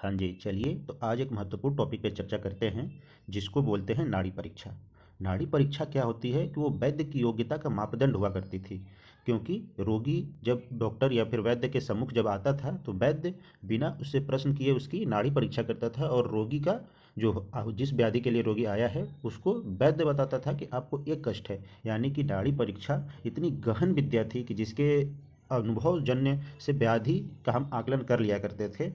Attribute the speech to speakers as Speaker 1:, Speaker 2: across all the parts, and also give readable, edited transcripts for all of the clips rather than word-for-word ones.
Speaker 1: हाँ जी, चलिए तो आज एक महत्वपूर्ण टॉपिक पे चर्चा करते हैं जिसको बोलते हैं नाड़ी परीक्षा। नाड़ी परीक्षा क्या होती है कि वो वैद्य की योग्यता का मापदंड हुआ करती थी। क्योंकि रोगी जब डॉक्टर या फिर वैद्य के सम्मुख जब आता था तो वैद्य बिना उससे प्रश्न किए उसकी नाड़ी परीक्षा करता था और रोगी का जिस व्याधि के लिए रोगी आया है उसको वैद्य बताता था कि आपको एक कष्ट है। यानी कि नाड़ी परीक्षा इतनी गहन विद्या थी कि जिसके अनुभवजन्य से व्याधि का हम आकलन कर लिया करते थे।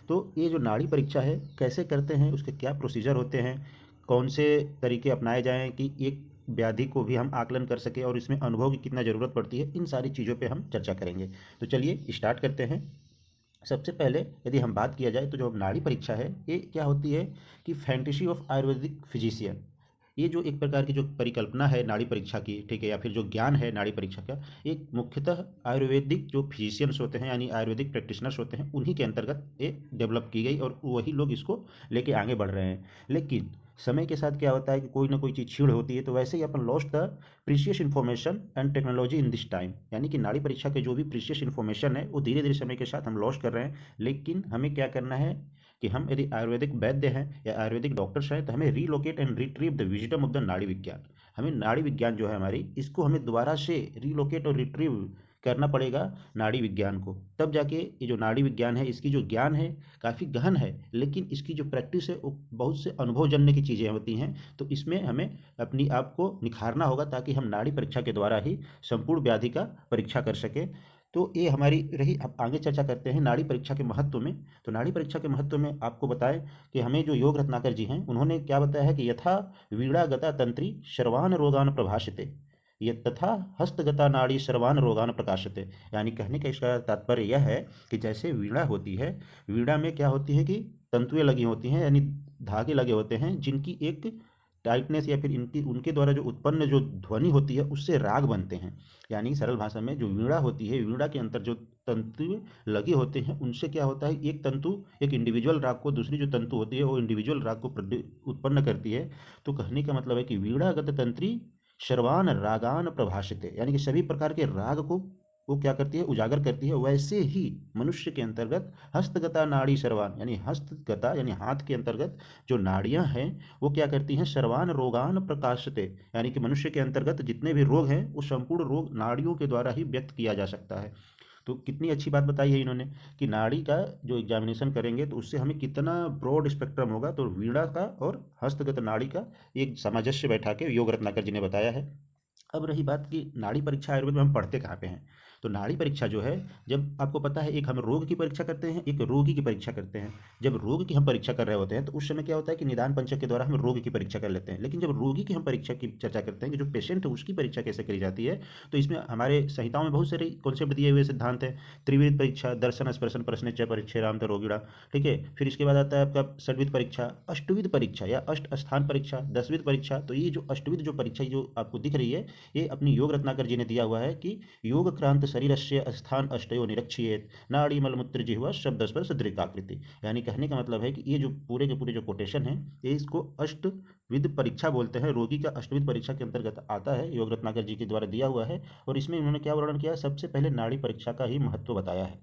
Speaker 1: तो ये जो नाड़ी परीक्षा है कैसे करते हैं, उसके क्या प्रोसीजर होते हैं, कौन से तरीके अपनाए जाएं कि एक व्याधि को भी हम आकलन कर सकें और इसमें अनुभव की कितना ज़रूरत पड़ती है, इन सारी चीज़ों पे हम चर्चा करेंगे। तो चलिए स्टार्ट करते हैं। सबसे पहले यदि हम बात किया जाए तो जो नाड़ी परीक्षा है ये क्या होती है कि फैंटेसी ऑफ आयुर्वेदिक फिजिशियन, ये जो एक प्रकार की जो परिकल्पना है नाड़ी परीक्षा की, ठीक है, या फिर जो ज्ञान है नाड़ी परीक्षा का, एक मुख्यतः आयुर्वेदिक जो फिजिशियंस होते हैं यानी आयुर्वेदिक प्रैक्टिशनर्स होते हैं उन्हीं के अंतर्गत ये डेवलप की गई और वही लोग इसको लेके आगे बढ़ रहे हैं। लेकिन समय के साथ क्या होता है कि कोई ना कोई चीज़ छीड़ होती है, तो वैसे ही अपन lost the precious information and technology in this time, यानी कि नाड़ी परीक्षा के जो भी प्रीशियस इन्फॉर्मेशन है वो धीरे धीरे समय के साथ हम लॉस्ट कर रहे हैं। लेकिन हमें क्या करना है कि हम यदि आयुर्वेदिक वैद्य हैं या आयुर्वेदिक डॉक्टर्स हैं तो हमें relocate and retrieve the wisdom of the नाड़ी विज्ञान। हमें नाड़ी विज्ञान जो है हमारी, इसको हमें दोबारा से रीलोकेट और रिट्रीव करना पड़ेगा नाड़ी विज्ञान को। तब जाके ये जो नाड़ी विज्ञान है इसकी जो ज्ञान है काफ़ी गहन है, लेकिन इसकी जो प्रैक्टिस है वो बहुत से अनुभवजन्य की चीज़ें होती हैं। तो इसमें हमें अपनी आप को निखारना होगा ताकि हम नाड़ी परीक्षा के द्वारा ही संपूर्ण व्याधि का परीक्षा कर सकें। तो ये हमारी रही। अब आगे चर्चा करते हैं नाड़ी परीक्षा के महत्व में। तो नाड़ी परीक्षा के महत्व में आपको बताएं कि हमें जो योग रत्नाकर जी हैं उन्होंने क्या बताया है कि यथा वीणा गता तंत्री शर्वान रोगान प्रभाषते, ये तथा हस्तगता नाड़ी सर्वान रोगान प्रकाशते। यानी कहने का इसका तात्पर्य यह है कि जैसे वीणा होती है, वीणा में क्या होती है कि तंतुएं लगी होती हैं यानी धागे लगे होते हैं जिनकी एक टाइटनेस या फिर इनकी उनके द्वारा जो उत्पन्न जो ध्वनि होती है उससे राग बनते हैं। यानी सरल भाषा में जो वीणा होती है, वीणा के अंतर जो तंतु लगे होते हैं उनसे क्या होता है, एक तंतु एक इंडिविजुअल राग को, दूसरी जो तंतु होती है वो इंडिविजुअल राग को उत्पन्न करती है। तो कहने का मतलब है कि वीणागत तंत्री शर्वान रागान प्रभाषिते, यानी कि सभी प्रकार के राग को वो क्या करती है, उजागर करती है। वैसे ही मनुष्य के अंतर्गत हस्तगता नाड़ी सर्वान, यानी हस्तगता यानी हाथ के अंतर्गत जो नाड़ियां हैं वो क्या करती हैं, सर्वान रोगान प्रकाशते, यानी कि मनुष्य के अंतर्गत जितने भी रोग हैं वो संपूर्ण रोग नाड़ियों के द्वारा ही व्यक्त किया जा सकता है। तो कितनी अच्छी बात बताई है इन्होंने कि नाड़ी का जो एग्जामिनेशन करेंगे तो उससे हमें कितना ब्रॉड स्पेक्ट्रम होगा। तो वीणा का और हस्तगत नाड़ी का एक सामंजस्य बैठा के योग रत्नाकर जी ने बताया है। अब रही बात कि नाड़ी परीक्षा आयुर्वेद में हम पढ़ते कहाँ पे हैं। तो नाड़ी परीक्षा जो है, जब आपको पता है एक हम रोग की परीक्षा करते हैं, एक रोगी की परीक्षा करते हैं। जब रोग की हम परीक्षा कर रहे होते हैं तो उस समय क्या होता है कि निदान पंचक के द्वारा हम रोग की परीक्षा कर लेते हैं। लेकिन जब रोगी की हम परीक्षा की चर्चा करते हैं कि जो पेशेंट है उसकी परीक्षा कैसे करी जाती है, तो इसमें हमारे संहिताओं में बहुत सारे कॉन्सेप्ट दिए हुए सिद्धांत हैं। त्रिविध परीक्षा, दर्शन स्पर्शन प्रश्न परीक्षा राम रोगिणा, ठीक है। फिर इसके बाद आता है आपका षड्विध परीक्षा, अष्टविध परीक्षा या अष्ट स्थान परीक्षा, दसविध परीक्षा। तो ये जो अष्टविध जो परीक्षा जो आपको दिख रही है ये अपनी योग रत्नाकर जी ने दिया हुआ है कि योग क्रांत शरीरस्य स्थान अष्टयो निरक्षियेत नाड़ी मलमूत्र जिह्वा शब्द स्पर्श दृक्काकृति। यानी कहने का मतलब है कि ये जो पूरे के पूरे जो कोटेशन है ये इसको अष्टविध परीक्षा बोलते हैं। रोगी का अष्टविध परीक्षा के अंतर्गत आता है, योग रत्नाकर जी के द्वारा दिया हुआ है। और इसमें उन्होंने क्या वर्णन किया, सबसे पहले नाड़ी परीक्षा का ही महत्व बताया है।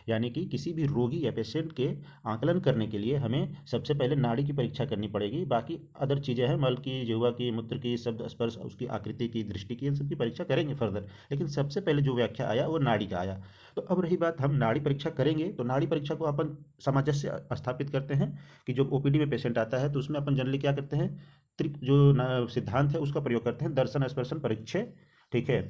Speaker 1: यानी कि किसी भी रोगी या पेशेंट के आकलन करने के लिए हमें सबसे पहले नाड़ी की परीक्षा करनी पड़ेगी। बाकी अदर चीज़ें हैं, मल की, जिह्वा की, मूत्र की, शब्द स्पर्श, उसकी आकृति की, दृष्टि की, इन सबकी परीक्षा करेंगे फर्दर। लेकिन सबसे पहले जो व्याख्या आया वो नाड़ी का आया। तो अब रही बात, हम नाड़ी परीक्षा करेंगे तो नाड़ी परीक्षा को अपन सामंजस्य स्थापित करते हैं कि जो ओपीडी में पेशेंट आता है तो उसमें अपन जनरली क्या करते हैं, त्रिक जो सिद्धांत है उसका प्रयोग करते हैं, दर्शन स्पर्शन परीक्षे, ठीक है।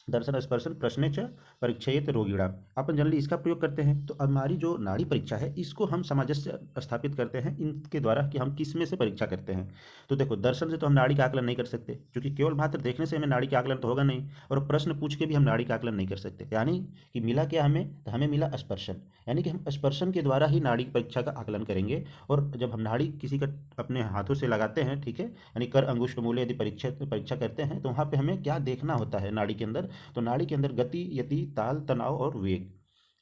Speaker 1: दर्शन स्पर्शन प्रश्ने च परीक्षेत रोगिणा, अपन जनरली इसका प्रयोग करते हैं। तो हमारी जो नाड़ी परीक्षा है इसको हम सामंजस्य स्थापित करते हैं इनके द्वारा कि हम किस में से परीक्षा करते हैं। तो देखो, दर्शन से तो हम नाड़ी का आकलन नहीं कर सकते क्योंकि केवल मात्र देखने से हमें नाड़ी का आकलन तो होगा नहीं, और प्रश्न पूछ के भी हम नाड़ी का आकलन नहीं कर सकते। यानी कि मिला क्या हमें, तो हमें मिला स्पर्शन, यानी कि हम स्पर्शन के द्वारा ही नाड़ी परीक्षा का आकलन करेंगे। और जब हम नाड़ी किसी का अपने हाथों से लगाते हैं, ठीक है, यानी कर अंगुष्ठ मूले यदि परीक्षा परीक्षा करते हैं तो वहाँ पे हमें क्या देखना होता है नाड़ी के अंदर, तो नाड़ी के अंदर गति, यति, ताल, तनाव और वेग,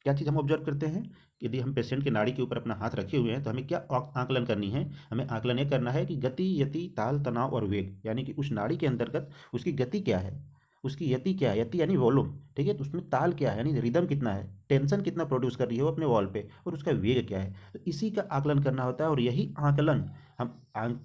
Speaker 1: क्या चीज़ हम ऑब्जर्व करते हैं। यदि हम पेशेंट की नाड़ी के ऊपर अपना हाथ रखे हुए हैं तो हमें क्या आकलन करनी है, हमें आकलन ये करना है कि गति, यति, ताल, तनाव और वेग, यानी कि उस नाड़ी के अंतर्गत उसकी गति क्या है, उसकी यति क्या है, यति यानी वॉल्यूम, ठीक है, तो उसमें ताल क्या है यानी रिदम कितना है, टेंशन कितना प्रोड्यूस कर रही है वो अपने वॉल पे, और उसका वेग क्या है। तो इसी का आकलन करना होता है, और यही आकलन हम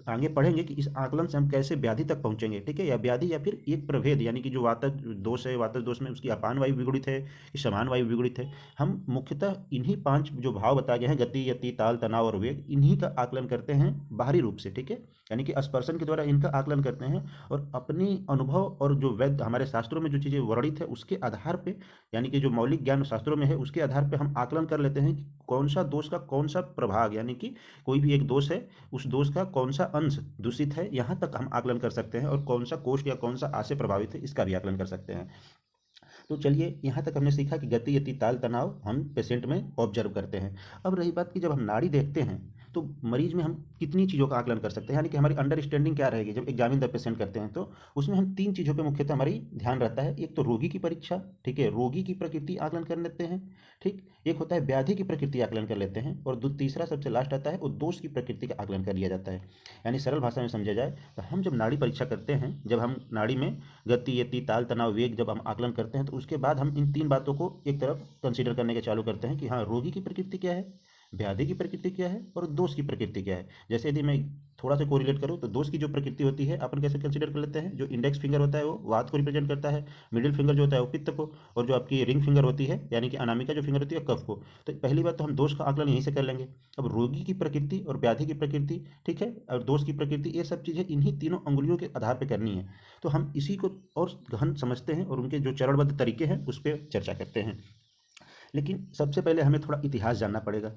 Speaker 1: आगे पढ़ेंगे कि इस आकलन से हम कैसे व्याधि तक पहुंचेंगे, ठीक है, या व्याधि या फिर एक प्रभेद, यानी कि जो वातज दोष है, वातज दोष में उसकी अपान वायु विगुणित है कि समान वायु विगुणित है। हम मुख्यतः इन्हीं 5 जो भाव बताए गए हैं, गति, यति, ताल, तनाव और वेग, इन्हीं का आकलन करते हैं बाहरी रूप से, ठीक है, यानी कि स्पर्शन के द्वारा इनका आकलन करते हैं, और अपनी अनुभव और जो वेद हमारे शास्त्रों में जो चीज़ें वर्णित है उसके आधार पे, यानी कि जो मौलिक ज्ञान शास्त्रों में है उसके आधार पे हम आकलन कर लेते हैं कि कौन सा दोष का कौन सा प्रभाग, यानी कि कोई भी एक दोष है, उस दोष का कौन सा अंश दूषित है, यहाँ तक हम आकलन कर सकते हैं, और कौन सा कोष या कौन सा आशय प्रभावित है इसका भी आकलन कर सकते हैं। तो चलिए, यहाँ तक हमने सीखा कि गति, यति, ताल, तनाव हम पेशेंट में ऑब्जर्व करते हैं। अब रही बात कि जब हम नाड़ी देखते हैं तो मरीज में हम कितनी चीज़ों का आकलन कर सकते हैं, यानी कि हमारी अंडरस्टैंडिंग क्या रहेगी जब एग्जामिन द पेशेंट करते हैं, तो उसमें हम 3 चीज़ों पे मुख्यतः हमारी ध्यान रहता है। एक तो रोगी की परीक्षा, ठीक है, रोगी की प्रकृति आकलन कर लेते हैं, ठीक। एक होता है व्याधि की प्रकृति आकलन कर लेते हैं, और तीसरा सबसे लास्ट आता है वो दोष की प्रकृति का आकलन कर लिया जाता है। यानी सरल भाषा में समझा जाए तो हम जब नाड़ी परीक्षा करते हैं, जब हम नाड़ी में गति, यति, ताल, तनाव, वेग जब हम आकलन करते हैं, तो उसके बाद हम इन 3 बातों को एक तरफ कंसीडर करने के चालू करते हैं कि हाँ, रोगी की प्रकृति क्या है, व्याधि की प्रकृति क्या है, और दोष की प्रकृति क्या है। जैसे यदि मैं थोड़ा सा कोरिलेट करूँ तो दोष की जो प्रकृति होती है अपन कैसे कंसीडर कर लेते हैं, जो इंडेक्स फिंगर होता है वो वात को रिप्रेजेंट करता है, मिडिल फिंगर जो होता है वो पित्त को, और जो आपकी रिंग फिंगर होती है यानी कि अनामिका जो फिंगर होती है कफ को। तो पहली बात तो हम दोष का आकलन यहीं से कर लेंगे। अब रोगी की प्रकृति और व्याधि की प्रकृति, ठीक है, और दोष की प्रकृति, ये सब चीज़ें इन्हीं तीनों अंगुलियों के आधार पर करनी है। तो हम इसी को और गहन समझते हैं और उनके जो चरणबद्ध तरीके हैं उस पर चर्चा करते हैं। लेकिन सबसे पहले हमें थोड़ा इतिहास जानना पड़ेगा।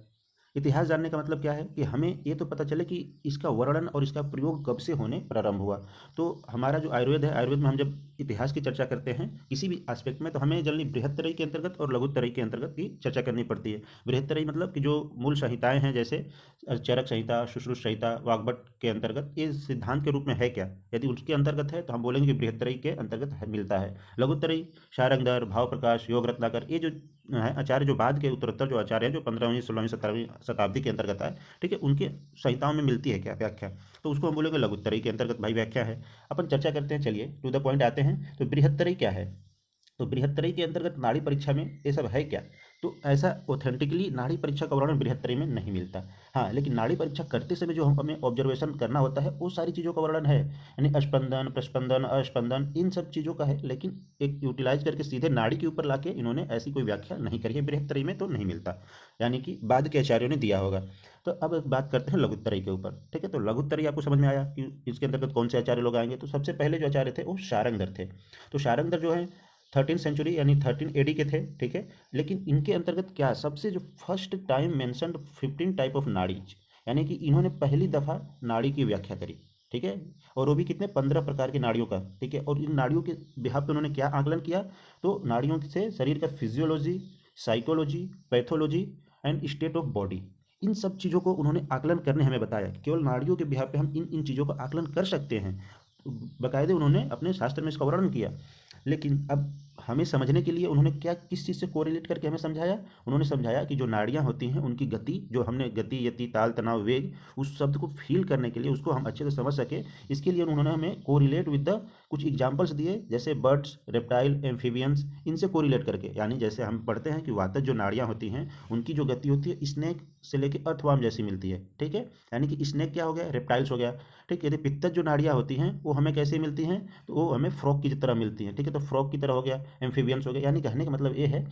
Speaker 1: इतिहास जानने का मतलब क्या है कि हमें ये तो पता चले कि इसका वर्णन और इसका प्रयोग कब से होने प्रारंभ हुआ। तो हमारा जो आयुर्वेद है, आयुर्वेद में हम जब इतिहास की चर्चा करते हैं किसी भी एस्पेक्ट में, तो हमें जनरली बृहत्तरई के अंतर्गत और लघुत्तरई के अंतर्गत की चर्चा करनी पड़ती है। बृहत्तरई मतलब कि जो मूल संहिताएं हैं, जैसे चरक संहिता, शुश्रूष संहिता, वाग्भट के अंतर्गत ये सिद्धांत के रूप में है क्या, यदि उसके अंतर्गत है तो हम बोलेंगे कि बृहत्तरई के अंतर्गत मिलता है। लघुत्तरई शारंगधर, भाव प्रकाश, योग रत्नाकर, ये जो है आचार्य जो बाद के उत्तरोत्तर जो आचार्य हैं, जो 15वीं 16वीं 17वीं शताब्दी के अंतर्गत आए, ठीक है, उनके संहिताओं में मिलती है क्या व्याख्या, तो उसको हम बोलेंगे लघुत्तरई के अंतर्गत भाई व्याख्या है। अपन चर्चा करते हैं, चलिए टू द पॉइंट आते हैं। तो बृहत्तरई क्या है, तो बृहत्तरई के अंतर्गत नाड़ी परीक्षा में ये सब है क्या, तो ऐसा ऑथेंटिकली नाड़ी परीक्षा का वर्णन बृहत्तरई में नहीं मिलता। हाँ, लेकिन नाड़ी परीक्षा करते समय जो हमें ऑब्जर्वेशन करना होता है वो सारी चीज़ों का वर्णन है, यानी अस्पंदन, प्रस्पंदन, अस्पंदन, इन सब चीज़ों का है, लेकिन एक यूटिलाइज करके सीधे नाड़ी के ऊपर लाके इन्होंने ऐसी कोई व्याख्या नहीं करी है, बृहत्तरई में तो नहीं मिलता, यानी कि बाद के आचार्यों ने दिया होगा। तो अब बात करते हैं लघुत्तरई के ऊपर, ठीक है। तो लघुत्तरई आपको समझ में आया कि इसके अंतर्गत कौन से आचार्य लोग आएंगे। तो सबसे पहले जो आचार्य थे वो शारंगधर थे। तो शारंगधर जो है 13th सेंचुरी यानी 13 AD के थे, ठीक है। लेकिन इनके अंतर्गत क्या सबसे जो first time mentioned 15 type of नाड़ीज, यानी कि इन्होंने पहली दफ़ा नाड़ी की व्याख्या करी, ठीक है, और वो भी कितने 15 प्रकार की नाड़ियों का, ठीक है। और इन नाड़ियों के बिहाफ पे उन्होंने क्या आकलन किया, तो नाड़ियों से शरीर का physiology, psychology, pathology and state of body, इन सब चीज़ों को उन्होंने आकलन करने हमें बताया। केवल नाड़ियों के बिहाफ पे हम इन इन चीज़ों का आकलन कर सकते हैं, बाकायदे उन्होंने अपने शास्त्र में इसका वर्णन किया। लेकिन अब हमें समझने के लिए उन्होंने क्या किस चीज़ से कोरिलेट करके हमें समझाया, उन्होंने समझाया कि जो नाड़ियाँ होती हैं उनकी गति, जो हमने गति, यति, ताल, तनाव, वेग, उस शब्द को फील करने के लिए, उसको हम अच्छे से समझ सके, इसके लिए उन्होंने हमें कोरिलेट विद द कुछ एग्जाम्पल्स दिए, जैसे बर्ड्स, रेप्टाइल, एम्फीबियंस, इनसे कोरिलेट करके। यानी जैसे हम पढ़ते हैं कि वातज जो नाड़ियाँ होती हैं उनकी जो गति होती है स्नेक से लेकर अर्थवर्म जैसी मिलती है, ठीक है, यानी कि स्नेक क्या हो गया, रेप्टाइल्स हो गया, ठीक। यदि पित्तज जो नाड़ियाँ होती हैं वो हमें कैसे मिलती हैं, तो वो हमें फ्रॉग की तरह मिलती हैं, ठीक है, तो फ्रॉग की तरह हो गया, एम्फीबियंस हो गया। यानी कहने का मतलब ये है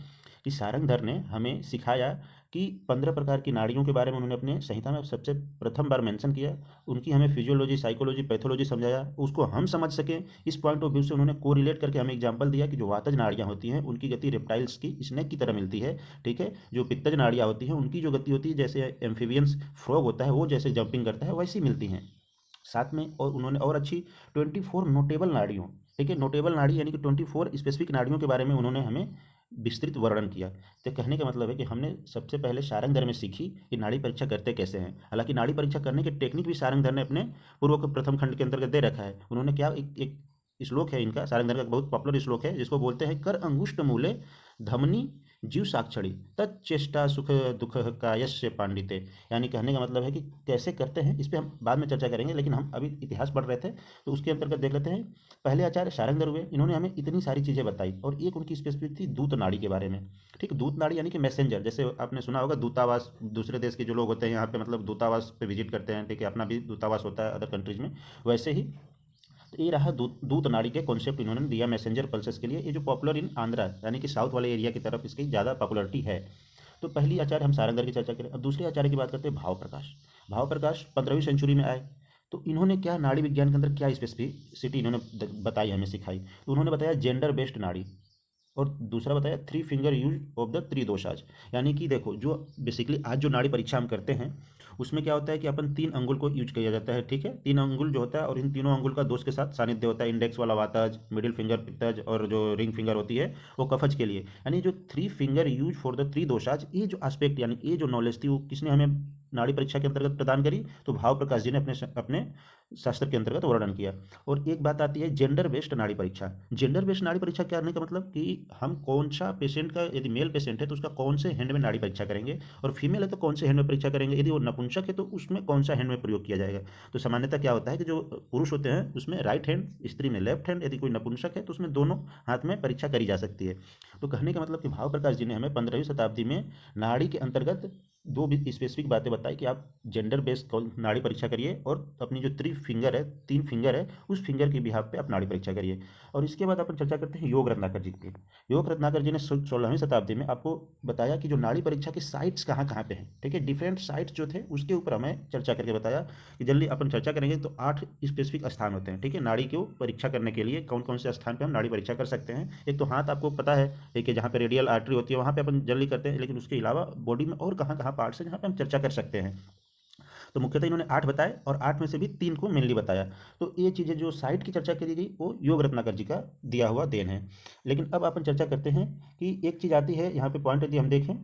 Speaker 1: कि सारंगधर ने हमें सिखाया कि 15 प्रकार की नाड़ियों के बारे में उन्होंने अपने संहिता में सबसे प्रथम बार मेंशन किया, उनकी हमें फिजियोलॉजी, साइकोलॉजी, पैथोलॉजी समझाया, उसको हम समझ सकें इस पॉइंट ऑफ व्यू से उन्होंने कोरिलेट करके हमें एग्जाम्पल दिया कि जो वातज नाड़ियाँ होती हैं उनकी गति रेप्टाइल्स की, स्नेक की तरह मिलती है, ठीक है। जो पित्तज नाड़ियाँ होती हैं उनकी जो गति होती है, जैसे एम्फीबियंस फ्रॉग होता है वो जैसे जंपिंग करता है वैसी मिलती हैं। साथ में और उन्होंने और अच्छी 24 नोटेबल नाड़ियों, ठीक है, नोटेबल नाड़ी यानी कि 24 स्पेसिफिक नाड़ियों के बारे में उन्होंने हमें विस्तृत वर्णन किया। तो कहने का मतलब है कि हमने सबसे पहले शारंगधर में सीखी कि नाड़ी परीक्षा करते कैसे हैं। हालांकि नाड़ी परीक्षा करने के टेक्निक भी शारंगधर ने अपने पूर्व के प्रथम खंड के अंतर्गत दे रखा है। उन्होंने क्या एक श्लोक है इनका, शारंगधर का बहुत पॉपुलर श्लोक है जिसको बोलते हैं कर अंगुष्ठ मूले धमनी जीव साक्षरी तच्चेष्टा सुख दुख कायस्य पांडित्य। यानी कहने का मतलब है कि कैसे करते हैं, इस पे हम बाद में चर्चा करेंगे, लेकिन हम अभी इतिहास पढ़ रहे थे तो उसके अंतर्गत देख लेते हैं। पहले आचार्य शारंगधर हुए, इन्होंने हमें इतनी सारी चीज़ें बताई और एक उनकी स्पेसिफिक थी दूत नाड़ी के बारे में। ठीक, दूत नाड़ी यानी कि मैसेंजर, जैसे आपने सुना होगा दूतावास, दूसरे देश के जो लोग होते हैं यहाँ पे मतलब दूतावास पे विजिट करते हैं, ठीक है, अपना भी दूतावास होता है अदर कंट्रीज में, वैसे ही तो ये रहा दूत दूत नाड़ी के कॉन्सेप्ट इन्होंने दिया मैसेंजर पल्सेस के लिए, ये जो पॉपुलर इन आंध्रा यानी कि साउथ वाले एरिया की तरफ इसकी ज़्यादा पॉपुलरिटी है। तो पहली आचार्य हम सारंगधर की चर्चा करें। अब दूसरे आचार्य की बात करते हैं भाव प्रकाश। भाव प्रकाश 15वीं सेंचुरी में आए। तो इन्होंने क्या नाड़ी विज्ञान के अंदर क्या स्पेसिफिसिटी इन्होंने बताई, हमें सिखाई। तो उन्होंने बताया जेंडर बेस्ड नाड़ी, और दूसरा बताया three finger use of the three doshas. यानी कि देखो जो बेसिकली आज जो नाड़ी परीक्षा हम करते हैं उसमें क्या होता है कि अपन 3 अंगुल को यूज किया जाता है, ठीक है, 3 अंगुल जो होता है, और इन तीनों अंगुल का दोष के साथ सानिध्य होता है। इंडेक्स वाला वातज, मिडिल फिंगर पित्तज, और जो रिंग फिंगर होती है वो कफज के लिए। यानी जो three finger use for the three doshas, ये जो एस्पेक्ट यानी ये जो नॉलेज थी वो किसने हमें नाड़ी परीक्षा के अंतर्गत प्रदान करी, तो भाव प्रकाश जी ने अपने शास्त्र के अंतर्गत वर्णन किया। और एक बात आती है जेंडर बेस्ड नाड़ी परीक्षा। जेंडर बेस्ड नाड़ी परीक्षा करने का मतलब कि हम कौन सा पेशेंट का, यदि मेल पेशेंट है तो उसका कौन से हैंड में नाड़ी परीक्षा करेंगे, और फीमेल है तो कौन से हैंड में परीक्षा करेंगे, यदि वो नपुंसक है तो उसमें कौन सा हैंड में प्रयोग किया जाएगा। तो सामान्यतः क्या होता है कि जो पुरुष होते हैं उसमें राइट हैंड, स्त्री में लेफ्ट हैंड, यदि कोई नपुंसक है तो उसमें दोनों हाथ में परीक्षा करी जा सकती है। तो कहने का मतलब कि भाव प्रकाश जी ने हमें 15वीं शताब्दी में नाड़ी के अंतर्गत दो भी स्पेसिफिक बातें बताई कि आप जेंडर बेस्ड नाड़ी परीक्षा करिए, और अपनी जो 3 फिंगर है उस फिंगर की बिहाफ पे आप नाड़ी परीक्षा करिए। और इसके बाद अपन चर्चा करते हैं योग रत्नाकर जी की। योग रत्नाकर जी ने 16वीं शताब्दी में आपको बताया कि जो नाड़ी परीक्षा के साइट्स कहाँ कहाँ पे हैं, ठीक है, डिफरेंट साइट्स जो थे उसके ऊपर हमें चर्चा करके बताया कि जल्दी अपन चर्चा करेंगे। तो 8 स्पेसिफिक स्थान होते हैं, ठीक है, नाड़ी को परीक्षा करने के लिए कौन कौन से स्थान पे हम नाड़ी परीक्षा कर सकते हैं। एक तो हाथ आपको पता है, ठीक है, जहाँ पे रेडियल आर्टरी होती है वहाँ पे अपन जल्दी करते हैं, लेकिन उसके अलावा बॉडी में और कहाँ कहाँ पार्ट्स हैं जहाँ पे हम चर्चा कर सकते हैं। तो मुख्यतः इन्होंने 8 बताए, और 8 में से भी 3 को मेनली बताया। तो ये चीज़ें जो साइट की चर्चा करी गई वो योग रत्नाकर जी का दिया हुआ देन है। लेकिन अब अपन चर्चा करते हैं कि एक चीज़ आती है यहाँ पे पॉइंट, यदि हम देखें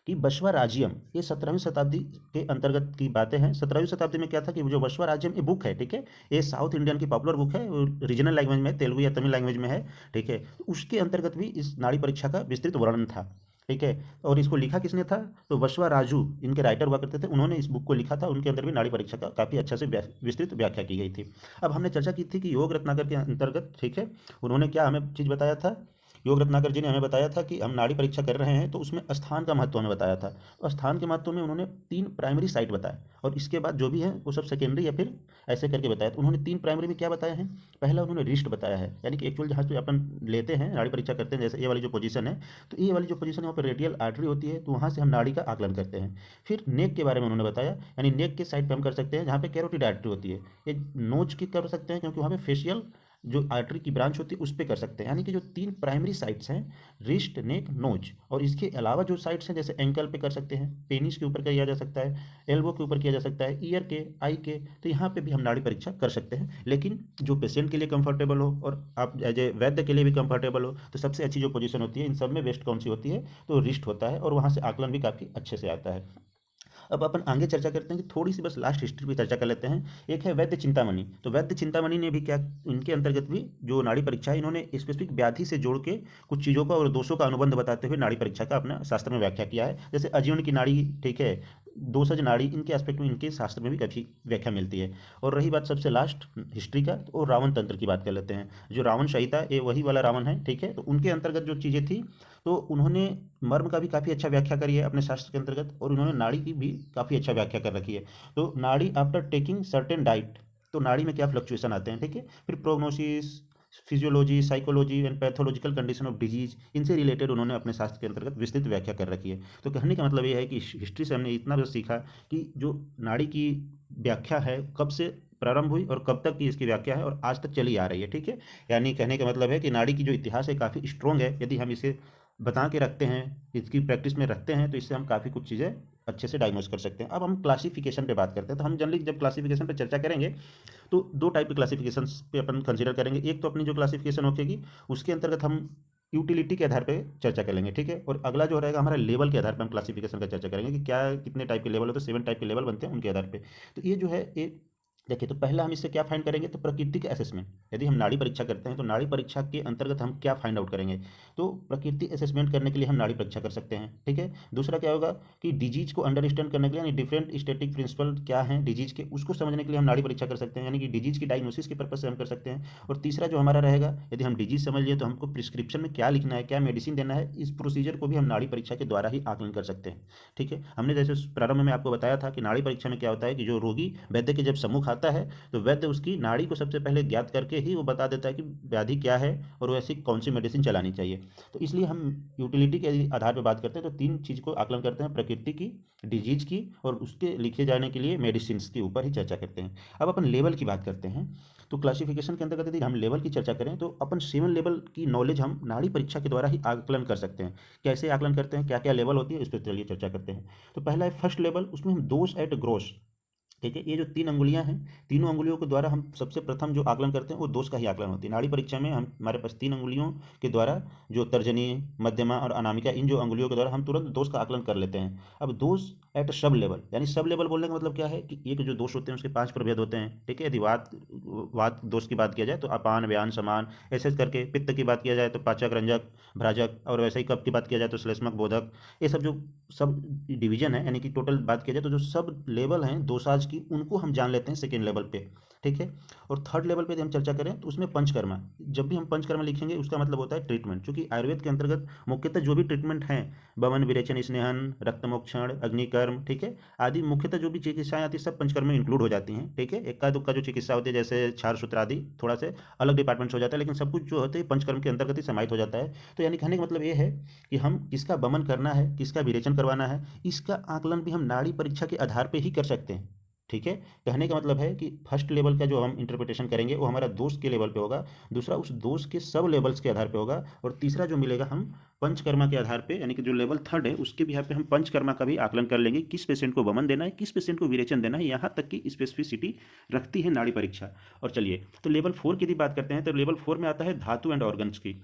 Speaker 1: कि बसवा राज्यम, ये 17वीं शताब्दी के अंतर्गत की बातें हैं। 17वीं शताब्दी में क्या था कि जो बसवा राज्यम ये बुक है, ठीक है, ये साउथ इंडियन की पॉपुलर बुक है, रीजनल लैंग्वेज में तेलुगु या तमिल लैंग्वेज में है, ठीक है। तो उसके अंतर्गत भी इस नाड़ी परीक्षा का विस्तृत वर्णन था, ठीक है। और इसको लिखा किसने था, तो बसवा राजू इनके राइटर हुआ करते थे, उन्होंने इस बुक को लिखा था। उनके अंदर भी नाड़ी परीक्षा का काफ़ी अच्छा से विस्तृत व्याख्या की गई थी। अब हमने चर्चा की थी कि योग रत्नाकर के अंतर्गत, ठीक है, उन्होंने क्या हमें चीज़ बताया था। योग रत्नाकर जी ने हमें बताया था कि हम नाड़ी परीक्षा कर रहे हैं तो उसमें स्थान का महत्व हमें बताया था। तो स्थान के महत्व में उन्होंने 3 प्राइमरी साइट बताए, और इसके बाद जो भी है वो सब सेकेंडरी या फिर ऐसे करके बताया। तो उन्होंने 3 प्राइमरी में क्या बताया है, पहला उन्होंने रिस्ट बताया है, यानी कि एक्चुअल जहाँ पे अपन लेते हैं नाड़ी परीक्षा करते हैं, जैसे ये वाली जो पोजीशन है, तो ये वाली जो पोजीशन है वहाँ पर रेडियल आर्टरी होती है, तो वहाँ से हम नाड़ी का आकलन करते हैं। फिर नेक के बारे में उन्होंने बताया, यानी नेक के साइड पे हम कर सकते हैं जहाँ पे कैरोटिड आर्टरी होती है। ये नोज की कर सकते हैं क्योंकि वहाँ पे फेशियल जो आर्टरी की ब्रांच होती है उस पर कर सकते हैं। यानी कि जो 3 प्राइमरी साइट्स हैं, रिस्ट, नेक, नोज, और इसके अलावा जो साइट्स हैं जैसे एंकल पे कर सकते हैं, पेनिस के ऊपर किया जा सकता है, एल्बो के ऊपर किया जा सकता है, ईयर के, आई के, तो यहाँ पे भी हम नाड़ी परीक्षा कर सकते हैं। लेकिन जो पेशेंट के लिए कंफर्टेबल हो और आप एज ए वैद्य के लिए भी कंफर्टेबल हो, तो सबसे अच्छी जो पोजीशन होती है इन सब में बेस्ट कौन सी होती है, तो रिस्ट होता है, और वहाँ से आकलन भी काफ़ी अच्छे से आता है। अब अपन आगे चर्चा करते हैं कि थोड़ी सी बस लास्ट हिस्ट्री पे चर्चा कर लेते हैं। एक है वैद्य चिंतामणि। तो वैद्य चिंतामणि ने भी क्या, इनके अंतर्गत भी जो नाड़ी परीक्षा है इन्होंने स्पेसिफिक व्याधि से जोड़ के कुछ चीज़ों का और दोषों का अनुबंध बताते हुए नाड़ी परीक्षा का अपना शास्त्र में व्याख्या किया है। जैसे अजीर्ण की नाड़ी, ठीक है, दोसज नाड़ी, इनके एस्पेक्ट में इनके शास्त्र में भी काफ़ी व्याख्या मिलती है। और रही बात सबसे लास्ट हिस्ट्री का, तो रावण तंत्र की बात कर लेते हैं। जो रावण संहिता, ये वही वाला रावण है, ठीक है। तो उनके अंतर्गत जो चीज़ें थी, तो उन्होंने मर्म का भी काफ़ी अच्छा व्याख्या करी है अपने शास्त्र के अंतर्गत, और उन्होंने नाड़ी की भी काफ़ी अच्छा व्याख्या कर रखी है। तो नाड़ी आफ्टर टेकिंग सर्टेन डाइट, तो नाड़ी में क्या फ्लक्चुएशन आते हैं, ठीक है। फिर prognosis, physiology, psychology and pathological condition of disease, इनसे रिलेटेड उन्होंने अपने शास्त्र के अंतर्गत विस्तृत व्याख्या कर रखी है। तो कहने का मतलब ये है कि हिस्ट्री से हमने इतना बस सीखा कि जो नाड़ी की व्याख्या है कब से प्रारंभ हुई और कब तक की इसकी व्याख्या है और आज तक चली आ रही है, ठीक है। यानी कहने का मतलब है कि नाड़ी की जो इतिहास है काफ़ी स्ट्रॉन्ग है। यदि हम इसे बता के रखते हैं, इसकी प्रैक्टिस में रखते हैं, तो इससे हम काफ़ी कुछ चीज़ें अच्छे से डायग्नोस कर सकते हैं। अब हम क्लासिफिकेशन पे बात करते हैं। तो हम जनरली जब क्लासिफिकेशन पे चर्चा करेंगे तो 2 टाइप के क्लासिफिकेशन पे अपन कंसीडर करेंगे। एक तो अपनी जो क्लासिफिकेशन होगी उसके अंतर्गत हम यूटिलिटी के आधार पे चर्चा कर लेंगे, ठीक है। और अगला जो रहेगा हमारा लेवल के आधार पर हम क्लासिफिकेशन का चर्चा करेंगे कि क्या कितने टाइप के लेवल होते हैं, 7 टाइप के लेवल बनते हैं उनके आधार पे। तो ये जो है ये देखिए, तो पहला हम इससे क्या फाइंड करेंगे, तो प्रकृति के असेसमेंट। यदि हम नाड़ी परीक्षा करते हैं तो नाड़ी परीक्षा के अंतर्गत हम क्या फाइंड आउट करेंगे, तो प्रकृति असेसमेंट करने के लिए हम नाड़ी परीक्षा कर सकते हैं। ठीक है, दूसरा क्या होगा कि डिजीज को अंडरस्टैंड करने के लिए, यानी डिफरेंट स्टेटिक प्रिंसिपल क्या है डिजीज के, उसको समझने के लिए हम नाड़ी परीक्षा कर सकते हैं, यानी कि डिजीज की डायग्नोसिस के पर्पज से हम कर सकते हैं। और तीसरा जो हमारा रहेगा, यदि हम डिजीज समझ लिए तो हमको प्रिस्क्रिप्शन में क्या लिखना है, क्या मेडिसिन देना है, इस प्रोसीजर को भी हम नाड़ी परीक्षा के द्वारा ही आकलन कर सकते हैं। ठीक है, हमने जैसे प्रारंभ में आपको बताया था कि नाड़ी परीक्षा में क्या होता है कि जो रोगी वैद्य के जब सम्मुख आता है तो वैद्य उसकी नाड़ी को सबसे पहले ज्ञात करके ही वो बता देता है कि व्याधि क्या है और वैसी कौन सी मेडिसिन चलानी चाहिए। तो इसलिए हम यूटिलिटी के आधार पर बात करते हैं तो तीन चीज़ को आकलन करते हैं, प्रकृति की, डिजीज की, और उसके लिखे जाने के लिए मेडिसिन के ऊपर ही चर्चा करते हैं। अब अपन लेवल की बात करते हैं, तो क्लासिफिकेशन के अंतर्गत यदि हम लेवल की चर्चा करें तो अपन 7 लेवल की नॉलेज हम नाड़ी परीक्षा के द्वारा ही आकलन कर सकते हैं। कैसे आकलन करते हैं, क्या क्या लेवल होती है, इस पर चलिए चर्चा करते हैं। तो पहला है फर्स्ट लेवल, उसमें हम दोष एट ग्रोस। ठीक है, ये जो 3 अंगुलियां हैं, तीनों अंगुलियों के द्वारा हम सबसे प्रथम जो आकलन करते हैं वो दोष का ही आकलन होती है। नाड़ी परीक्षा में हम हमारे पास 3 अंगुलियों के द्वारा, जो तर्जनी, मध्यमा और अनामिका, इन जो अंगुलियों के द्वारा हम तुरंत दोष का आकलन कर लेते हैं। अब दोष एट सब लेवल, यानी सब लेवल बोलने का मतलब क्या है कि एक जो दोष होते हैं उसके 5 प्रभेद होते हैं। ठीक है, यदि वात वात दोष की बात किया जाए तो अपान, व्यान, समान, ऐसे करके। पित्त की बात किया जाए तो पाचक, रंजक, भ्राजक, और वैसे ही कफ की बात किया जाए तो श्लेष्मक, बोधक। ये सब जो सब डिवीजन है, यानी कि टोटल बात किया जाए तो जो सब लेवल हैं दोसाज की, उनको हम जान लेते हैं सेकेंड लेवल पे। ठीक है, और थर्ड लेवल पे यदि हम चर्चा करें तो उसमें पंचकर्मा। जब भी हम पंचकर्मा लिखेंगे उसका मतलब होता है ट्रीटमेंट, क्योंकि आयुर्वेद के अंतर्गत मुख्यतः जो भी ट्रीटमेंट हैं, बमन, विरेचन, स्नेहन, रक्तमोक्षण, अग्निकर्म, ठीक है, आदि मुख्यतः जो भी चिकित्साएं आती है सब पंचकर्म में इंक्लूड हो जाती हैं। ठीक है, इक्का दुक्का जो चिकित्सा होती है जैसे क्षार सूत्र आदि थोड़ा से अलग डिपार्टमेंट्स हो जाता है, लेकिन सब कुछ जो होते हैं पंचकर्म के अंतर्गत ही समाहित हो जाता है। तो यानी कहने का मतलब ये है कि हम किसका बमन करना है, किसका विरेचन करवाना है, इसका आकलन भी हम नाड़ी परीक्षा के आधार पे ही कर सकते हैं। ठीक है, कहने का मतलब है कि फर्स्ट लेवल का जो हम इंटरप्रिटेशन करेंगे वो हमारा दोष के लेवल पे होगा, दूसरा उस दोष के सब लेवल्स के आधार पे होगा, और तीसरा जो मिलेगा हम पंचकर्मा के आधार पे, यानी कि जो लेवल थर्ड है उसके भी यहाँ पे हम पंचकर्मा का भी आकलन कर लेंगे, किस पेशेंट को वमन देना है, किस पेशेंट को विरेचन देना है, यहाँ तक की स्पेसिफिसिटी रखती है नाड़ी परीक्षा। और चलिए, तो लेवल 4 की यदि बात करते हैं तो लेवल 4 में आता है धातु एंड ऑर्गन्स की।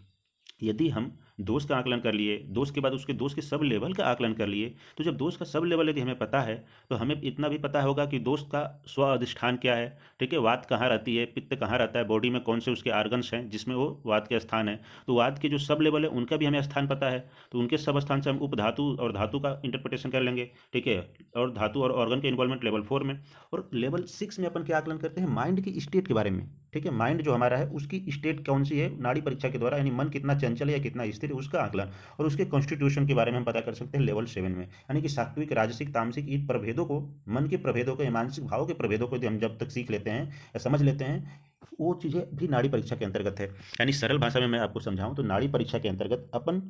Speaker 1: यदि हम दोष का आकलन कर लिए, दोष के बाद उसके दोष के सब लेवल का आकलन कर लिए, तो जब दोष का सब लेवल यदि हमें पता है तो हमें इतना भी पता होगा कि दोष का स्व अधिष्ठान क्या है। ठीक है, वात कहाँ रहती है, पित्त कहाँ रहता है, बॉडी में कौन से उसके आर्गन्स हैं जिसमें वो वात के स्थान है। तो वात के जो सब लेवल है उनका भी हमें स्थान पता है, तो उनके सब स्थान से हम उपधातु और धातु का इंटरप्रिटेशन कर लेंगे। ठीक है, और धातु और ऑर्गन के इन्वॉल्वमेंट लेवल 4 में। और लेवल 6 में अपन क्या आकलन करते हैं, माइंड की स्टेट के बारे में। ठीक है, माइंड जो हमारा है उसकी स्टेट कौन सी है नाड़ी परीक्षा के द्वारा, यानी मन कितना चंचल है या कितना स्थिर है उसका आकलन, और उसके कॉन्स्टिट्यूशन के बारे में हम पता कर सकते हैं लेवल 7 में। यानी कि सात्विक, राजसिक, तामसिक, इन प्रभेदों को, मन के प्रभेदों को या मानसिक भाव के प्रभेदों को यदि हम जब तक सीख लेते हैं या समझ लेते हैं, वो चीज़ें भी नाड़ी परीक्षा के अंतर्गत है। यानी सरल भाषा में मैं आपको समझाऊं तो नाड़ी परीक्षा के अंतर्गत अपन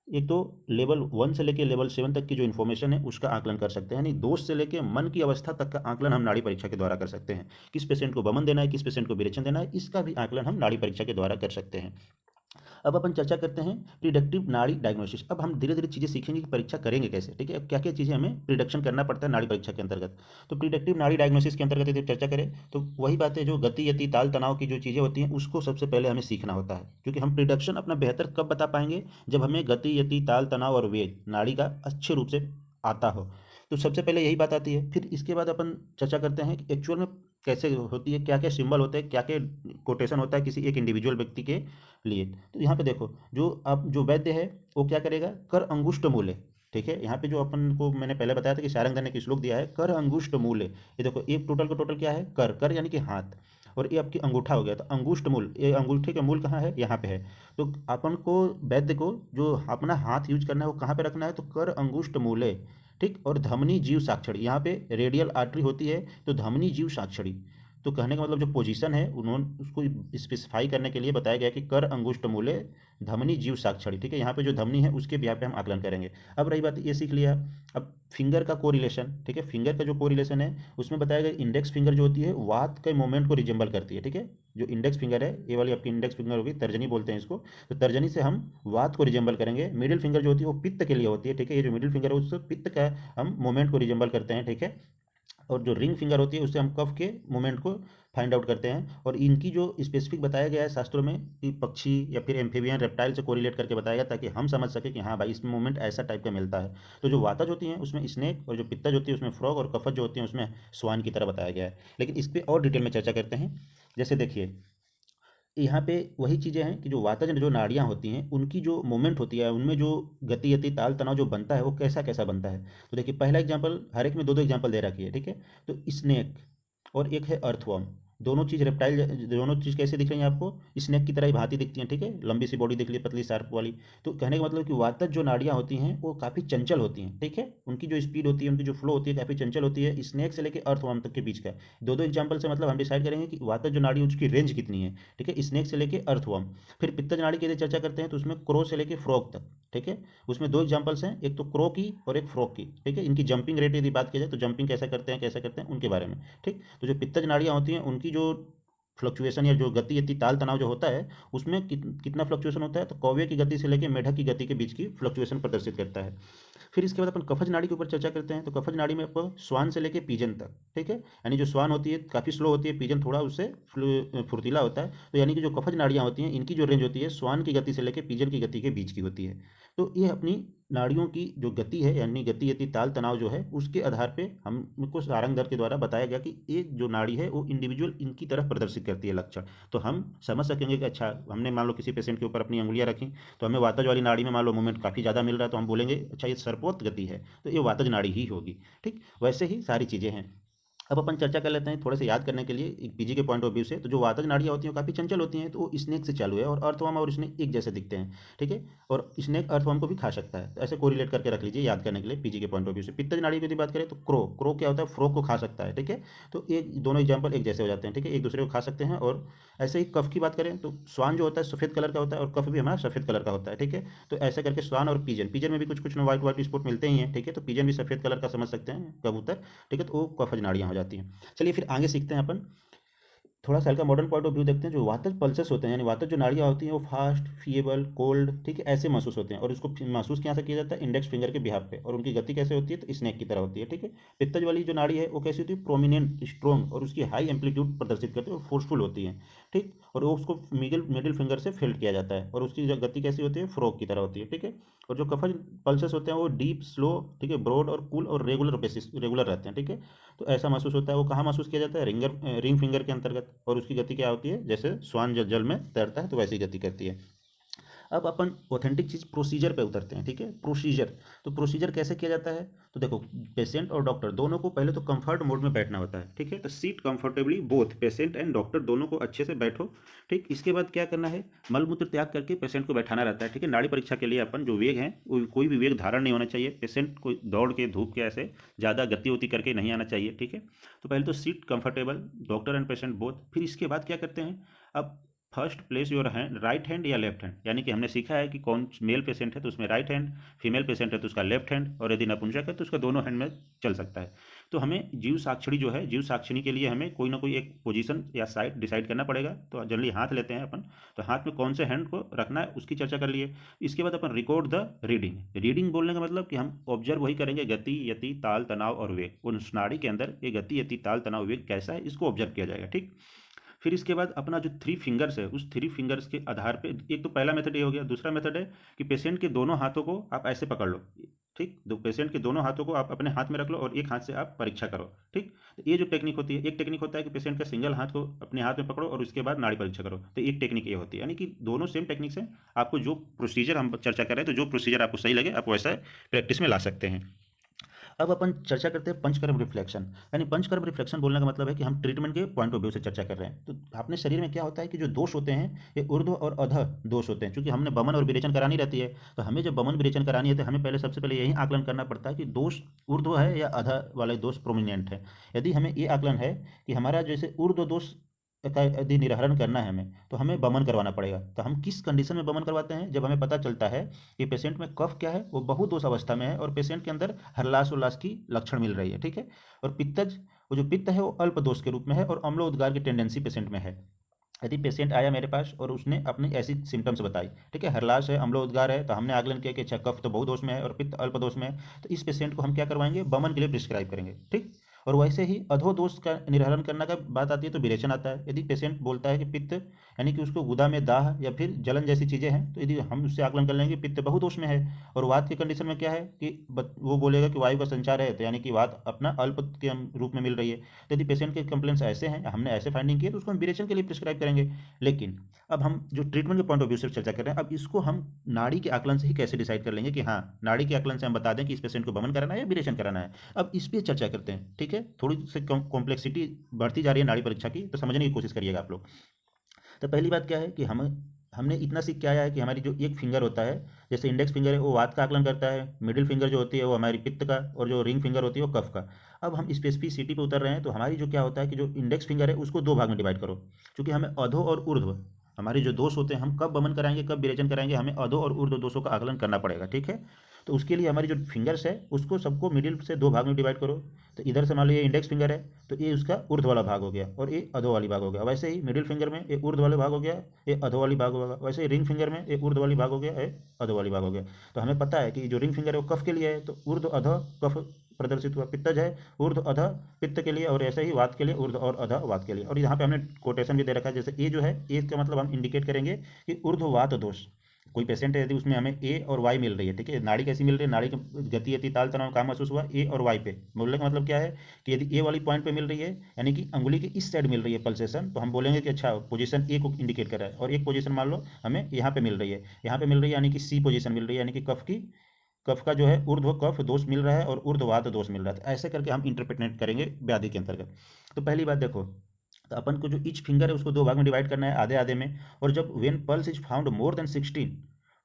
Speaker 1: एक तो लेवल 1 से लेकर लेवल 7 तक की जो इन्फॉर्मेशन है उसका आकलन कर सकते हैं, यानी दोष से लेकर मन की अवस्था तक का आकलन हम नाड़ी परीक्षा के द्वारा कर सकते हैं। किस पेशेंट को बमन देना है, किस पेशेंट को विरेचन देना है, इसका भी आकलन हम नाड़ी परीक्षा के द्वारा कर सकते हैं। अब अपन चर्चा करते हैं प्रिडिक्टिव नाड़ी डायग्नोसिस। अब हम धीरे धीरे चीज़ें सीखेंगे कि परीक्षा करेंगे कैसे। ठीक है, अब क्या क्या चीज़ें हमें प्रिडिक्शन करना पड़ता है नाड़ी परीक्षा के अंतर्गत। तो प्रिडिक्टिव नाड़ी डायग्नोसिस के अंतर्गत यदि चर्चा करें तो वही बात है, जो गति, यति, ताल, तनाव की जो चीज़ें होती हैं उसको सबसे पहले हमें सीखना होता है, क्योंकि हम प्रिडिक्शन अपना बेहतर कब बता पाएंगे, जब हमें गति, यति, ताल, तनाव और वेग नाड़ी का अच्छे रूप से आता हो। तो सबसे पहले यही बात आती है, फिर इसके बाद अपन चर्चा करते हैं कि एक्चुअल में कैसे होती है, क्या क्या सिंबल होते हैं, क्या क्या कोटेशन होता है किसी एक इंडिविजुअल व्यक्ति के लिए। तो यहाँ पे देखो, जो अब जो वैद्य है वो क्या करेगा, कर अंगुष्ठ मूल्य। ठीक है, यहाँ पे जो अपन को मैंने पहले बताया था कि सारंगधर ने एक श्लोक दिया है, कर अंगुष्ठ मूल्य। ये देखो, एक टोटल का टोटल क्या है, कर, कर यानी कि हाथ, और ये आपकी अंगूठा हो गया, तो अंगुष्ठ मूल, ये अंगूठे का मूल कहाँ है, यहाँ पे है। तो अपन को वैद्य को जो अपना हाथ यूज करना है वो कहाँ पे रखना है, तो कर अंगुष्ठ मूल्य। ठीक, और धमनी जीव साक्षरी, यहाँ पे रेडियल आर्टरी होती है तो धमनी जीव साक्षरी। तो कहने का मतलब जो पोजीशन है उन्होंने उसको स्पेसिफाई करने के लिए बताया गया कि कर अंगुष्ठ मूले धमनी जीव साक्षरी। ठीक है, यहाँ पे जो धमनी है उसके ब्याह पे हम आकलन करेंगे। अब रही बात, ये सीख लिया। अब फिंगर का कोरिलेशन। ठीक है, फिंगर का जो कोरिलेशन है उसमें बताया गया इंडेक्स फिंगर जो होती है वात के मोमेंट को रिजेंबल करती है। ठीक है, जो इंडेक्स फिंगर है, ये वाली आपकी इंडेक्स फिंगर होगी, तर्जनी बोलते हैं इसको, तो तर्जनी से हम वात को रिजेंबल करेंगे। मिडिल फिंगर जो होती है वो पित्त के लिए होती है। ठीक है, ये जो मिडिल फिंगर है उससे पित्त का हम मोमेंट को रिजेंबल करते हैं। ठीक है, और जो रिंग फिंगर होती है उससे हम कफ के मूवमेंट को फाइंड आउट करते हैं। और इनकी जो स्पेसिफिक बताया गया है शास्त्रों में कि पक्षी या फिर एम्फीबियन रेप्टाइल से कोरिलेट करके बताया गया, ताकि हम समझ सके कि हाँ भाई इसमें मूवमेंट ऐसा टाइप का मिलता है। तो जो वातज होती हैं उसमें स्नेक, और जो पित्तज होती है उसमें फ्रॉग, और कफज जो होती है उसमें स्वान की तरह बताया गया है। लेकिन इस पर और डिटेल में चर्चा करते हैं। जैसे देखिए, यहाँ पे वही चीज़ें हैं कि जो वातज जो नाड़ियाँ होती हैं उनकी जो मूवमेंट होती है, उनमें जो गति यति ताल तनाव जो बनता है वो कैसा कैसा बनता है। तो देखिए, पहला एग्जांपल, हर एक में दो दो एग्जांपल दे रखी है, ठीक है। तो स्नेक और एक है अर्थवर्म, दोनों चीज़ रेप्टाइल, दोनों चीज़ कैसे दिख रही हैं आपको, स्नेक की तरह ही भांति दिखती हैं, ठीक है, लंबी सी बॉडी दिख रही है, पतली शार्प वाली। तो कहने का मतलब कि वातज जो नाड़ियाँ होती हैं वो काफ़ी चंचल होती हैं, ठीक है, उनकी जो स्पीड होती है, उनकी जो फ्लो होती है काफ़ी चंचल होती है, स्नेक से लेकर अर्थवर्म तक के बीच का। दो दो एग्जांपल से मतलब हम डिसाइड करेंगे कि वातज जो नाड़ी है उसकी रेंज कितनी है, ठीक है, स्नेक से लेके अर्थवर्म। फिर पित्तज नाड़ी की यदि चर्चा करते हैं तो उसमें क्रो से लेके फ्रॉग तक, ठीक है। उसमें दो एग्जांपल्स हैं, एक तो क्रो की और एक फ्रॉग की, ठीक है। इनकी जंपिंग रेट यदि बात की जाए तो जंपिंग कैसा करते हैं उनके बारे में, ठीक। तो जो पित्तज नाड़ियाँ होती हैं उनकी जो फ्लक्चुएशन या जो गति यति ताल तनाव जो होता है उसमें कितना फ्लक्चुएशन होता है, तो कौवे की गति से लेकर मेढक की गति के बीच की फ्लक्चुएशन प्रदर्शित करता है। फिर इसके बाद अपन कफज नाड़ी के ऊपर चर्चा करते हैं। तो कफज नाड़ी में आपको श्वान से लेके पीजन तक, ठीक है, यानी जो श्वान होती है काफ़ी स्लो होती है, पीजन थोड़ा उससे फुर्तीला होता है। तो यानी कि जो कफज नाड़ियाँ होती हैं इनकी जो रेंज होती है श्वान की गति से लेकर पीजन की गति के बीच की होती है। तो ये अपनी नाड़ियों की जो गति है, यानी गति यति ताल तनाव जो है उसके आधार पे हमको सारंगधर के द्वारा बताया गया कि एक जो नाड़ी है वो इंडिविजुअल इनकी तरफ प्रदर्शित करती है लक्षण। तो हम समझ सकेंगे कि अच्छा, हमने मान लो किसी पेशेंट के ऊपर अपनी अंगुलियां रखी, तो हमें वातज वाली नाड़ी में मान लो मूवमेंट काफ़ी ज़्यादा मिल रहा है, तो हम बोलेंगे अच्छा ये सर्पोक्त गति है, तो ये वातज नाड़ी ही होगी, ठीक। वैसे ही सारी चीज़ें हैं। अब अपन चर्चा कर लेते हैं थोड़े से याद करने के लिए एक पीजी के पॉइंट ऑफ व्यू से। तो जो वातज नाड़ियाँ होती हैं काफ़ी चंचल होती हैं, तो वो स्नेक से चालू है, और अर्थवर्म और स्नेक एक जैसे दिखते हैं, ठीक है। और स्नेक अर्थवर्म को भी खा सकता है, तो ऐसे कोरिलेट करके रख लीजिए याद करने के लिए पीजी के पॉइंट ऑफ व्यू से। पित्तज नाड़ी की यदि बात करें तो क्रो, क्रो क्या होता है, फ्रॉग को खा सकता है, ठीक है। तो एक दोनों एग्जाम्पल एक जैसे हो जाते हैं, ठीक है, एक दूसरे को खा सकते हैं। और ऐसे ही कफ की बात करें तो स्वान जो होता है सफ़ेद कलर का होता है, और कफ भी हमारा सफ़ेद कलर का होता है, ठीक है। तो ऐसे करके स्वान और पीजन, पीजन में भी कुछ कुछ वाइट वाइट स्पॉट मिलते ही हैं, ठीक है। तो पीजन भी सफ़ेद कलर का समझ सकते हैं कबूतर, ठीक है। तो वो कफज नाड़ियाँ हो जाती हैं। चलिए फिर आगे सीखते हैं अपन, थोड़ा सा हल्का मॉडर्न पॉइंट ऑफ व्यू देखते हैं। जो वातज पल्सेस होते हैं, यानी वातज जो नाड़ियाँ होती हैं वो फास्ट, फीएबल, कोल्ड, ठीक है, ऐसे महसूस होते हैं। और इसको महसूस यहाँ से किया जाता है इंडेक्स फिंगर के बिहाफ पे। और उनकी गति कैसे होती है, तो स्नेक की तरह होती है, ठीक है। पित्तज वाली जो नाड़ी है वो कैसी होती है, प्रोमिनेंट, स्ट्रॉन्ग, और उसकी हाई एम्पलीट्यूड प्रदर्शित करती है और फोर्सफुल होती है, ठीक। और वो उसको मिडिल मिडिल फिंगर से फील्ड किया जाता है, और उसकी जो गति कैसी होती है, फ्रॉग की तरह होती है, ठीक है। और जो कफज पल्सेस होते हैं वो डीप, स्लो, ठीक है, ब्रॉड और कूल और रेगुलर बेसिस, रेगुलर रहते हैं, ठीक है। तो ऐसा महसूस होता है। वो कहाँ महसूस किया जाता है, रिंग फिंगर के अंतर्गत। और उसकी गति क्या होती है, जैसे श्वान जल जल में तैरता है तो वैसी गति करती है। अब अपन ऑथेंटिक चीज़ प्रोसीजर पे उतरते हैं, ठीक है। प्रोसीजर, तो प्रोसीजर कैसे किया जाता है, तो देखो, पेशेंट और डॉक्टर दोनों को पहले तो कंफर्ट मोड में बैठना होता है, ठीक है। तो seat comfortably both patient and doctor दोनों को अच्छे से बैठो, ठीक। इसके बाद क्या करना है, मलमूत्र त्याग करके पेशेंट को बैठाना रहता है, ठीक है। नाड़ी परीक्षा के लिए अपन जो वेग है वो कोई भी वेग धारण नहीं होना चाहिए, पेशेंट को दौड़ के धूप के ऐसे ज़्यादा गति उति करके नहीं आना चाहिए, ठीक है। तो पहले तो seat comfortable, doctor and patient both. फिर इसके बाद क्या करते हैं, अब first place your hand, right hand या लेफ्ट हैंड, यानी कि हमने सीखा है कि कौन मेल पेशेंट है तो उसमें राइट हैंड, फीमेल पेशेंट है तो उसका लेफ्ट हैंड, और यदि नपुंसक है तो उसका दोनों हैंड में चल सकता है। तो हमें जीव साक्षिणी जो है, जीव साक्षिणी के लिए हमें कोई ना कोई एक पोजीशन या साइड डिसाइड करना पड़ेगा। तो जनरली हाथ लेते हैं अपन, तो हाथ में कौन से हैंड को रखना है उसकी चर्चा कर लिए। इसके बाद अपन रिकॉर्ड द रीडिंग, रीडिंग बोलने का मतलब कि हम ऑब्जर्व वही करेंगे, गति यति ताल तनाव और वेग, उस नाड़ी के अंदर ये गति यति ताल तनाव वेग कैसा है इसको ऑब्जर्व किया जाएगा, ठीक। फिर इसके बाद अपना जो थ्री फिंगर्स है उस थ्री फिंगर्स के आधार पे, एक तो पहला मेथड ये हो गया। दूसरा मेथड है कि पेशेंट के दोनों हाथों को आप ऐसे पकड़ लो, ठीक। दो पेशेंट के दोनों हाथों को आप अपने हाथ में रख लो और एक हाथ से आप परीक्षा करो, ठीक। तो ये जो टेक्निक होती है, एक टेक्निक होता है कि पेशेंट का सिंगल हाथ को अपने हाथ में पकड़ो और उसके बाद नाड़ी परीक्षा करो, तो एक टेक्निक ये होती है। यानी कि दोनों सेम टेक्निक्स हैं। आपको जो प्रोसीजर हम चर्चा कर रहे हैं, तो जो प्रोसीजर आपको सही लगे आप वैसा प्रैक्टिस में ला सकते हैं। अब अपन चर्चा करते हैं पंचकर्म रिफ्लेक्शन। यानी पंचकर्म रिफ्लेक्शन बोलने का मतलब है कि हम ट्रीटमेंट के पॉइंट ऑफ व्यू से चर्चा कर रहे हैं। तो अपने शरीर में क्या होता है कि जो दोष होते हैं ये ऊर्ध्व और अधः दोष होते हैं। चूंकि हमने बमन और विरेचन करानी रहती है, तो हमें जब बमन विरेचन करानी है तो हमें पहले सबसे पहले यही आकलन करना पड़ता है कि दोष ऊर्ध्व है या अधः वाले दोष प्रोमिनेंट है। यदि हमें ये आकलन है कि हमारा जैसे ऊर्ध्व दोष का यदि निराहरण करना है हमें, तो हमें बमन करवाना पड़ेगा। तो हम किस कंडीशन में बमन करवाते हैं, जब हमें पता चलता है कि पेशेंट में कफ क्या है, वो बहुदोष अवस्था में है और पेशेंट के अंदर हरलास उल्लास की लक्षण मिल रही है, ठीक है। और पित्तज, वो जो पित्त है वो अल्प दोष के रूप में है और अम्ल उद्गार की टेंडेंसी पेशेंट में है। यदि पेशेंट आया मेरे पास और उसने अपनी ऐसी सिम्टम्स बताई, ठीक है, हरलास है, अम्ल उद्गार है, तो हमने आकलन किया कि अच्छा कफ तो बहुदोष में है और पित्त अल्प दोष में है, तो इस पेशेंट को हम क्या करवाएंगे, बमन के लिए प्रिस्क्राइब करेंगे, ठीक। और वैसे ही अधो दोष का निर्धारण करने का बात आती है तो विरेचन आता है। यदि पेशेंट बोलता है कि पित्त यानी कि उसको गुदा में दाह या फिर जलन जैसी चीज़ें हैं, तो यदि हम उससे आकलन कर लेंगे पित्त बहुदोष में है। और वात की कंडीशन में क्या है कि वो बोलेगा कि वायु का संचार है, तो यानी कि वात अपना अल्प के रूप में मिल रही है। तो यदि पेशेंट के कंप्लेंट्स ऐसे हैं, हमने ऐसे फाइंडिंग की है, तो उसको हम विरेचन के लिए प्रिस्क्राइब करेंगे। लेकिन अब हम जो ट्रीटमेंट के पॉइंट ऑफ व्यू से चर्चा कर रहे हैं, अब इसको हम नाड़ी के आकलन से ही कैसे डिसाइड कर लेंगे कि हाँ, नाड़ी के आकलन से हम बता दें कि इस पेशेंट को बमन कराना है या विरेचन कराना है। अब इस पर चर्चा करते हैं, ठीक है। थोड़ी सी कॉम्प्लेक्सिटी बढ़ती जा रही है नाड़ी परीक्षा की, तो समझने की कोशिश करिएगा आप लोग। तो पहली बात क्या है कि हमने इतना सीख के आया है कि हमारी जो एक फिंगर होता है, जैसे इंडेक्स फिंगर है वो वात का आकलन करता है, मिडिल फिंगर जो होती है वो हमारी पित्त का, और जो रिंग फिंगर होती है वो कफ का। अब हम स्पेसिफिसिटी पे उतर रहे हैं, तो हमारी जो क्या होता है कि जो इंडेक्स फिंगर है उसको दो भाग में डिवाइड करो, क्योंकि हमें अधो और ऊर्ध्व, हमारे जो दोष होते हैं, हम कब बमन कराएंगे कब विरेचन कराएंगे, हमें अधो और ऊर्ध्व दोषों का आकलन करना पड़ेगा, ठीक है। तो उसके लिए हमारी जो फिंगर्स है उसको सबको मिडिल से दो भाग में डिवाइड करो। तो इधर से मान लो ये इंडेक्स फिंगर है, तो ये उसका ऊर्ध्व वाला भाग हो गया और ये अधो वाली भाग हो गया। वैसे ही मिडिल फिंगर में ये ऊर्ध्व वाले भाग हो गया, ये अधो वाली भाग होगा। वैसे ही रिंग फिंगर में ये ऊर्ध्व वाली भाग हो गया, ये अधो वाली भाग हो गया। तो हमें पता है कि जो रिंग फिंगर है वो कफ के लिए है, तो ऊर्ध्व अध कफ प्रदर्शित हुआ, पित्तज है ऊर्ध्व अध पित्त के लिए, और ऐसे ही वात के लिए ऊर्ध्व और अध वात के लिए। और यहाँ पे हमने कोटेशन भी दे रखा है, जैसे ए जो है, ए का मतलब हम इंडिकेट करेंगे कि ऊर्ध्व वात दोष। कोई पेशेंट है, यदि उसमें हमें ए और वाई मिल रही है, ठीक है, नाड़ी कैसी मिल रही है, नाड़ी की गति अति ताल तनाव काम महसूस हुआ ए और वाई पे। बोलने का मतलब क्या है कि यदि ए वाली पॉइंट पे मिल रही है, यानी कि अंगुली के इस साइड मिल रही है पल्सेशन, तो हम बोलेंगे कि अच्छा पोजीशन ए को इंडिकेट कर रहा है। और एक पोजीशन मान लो हमें यहाँ पे मिल रही है, यहाँ पे मिल रही है, यानी कि सी पोजीशन मिल रही है, यानी कि कफ का जो है ऊर्ध्व कफ दोष मिल रहा है और ऊर्ध्ववात दोष मिल रहा है। तो ऐसे करके हम इंटरप्रेट करेंगे व्याधि के अंतर्गत। तो पहली बात देखो, तो अपन को जो ईच फिंगर है उसको दो भाग में डिवाइड करना है, आधे आधे में। और जब when pulse is found more than 16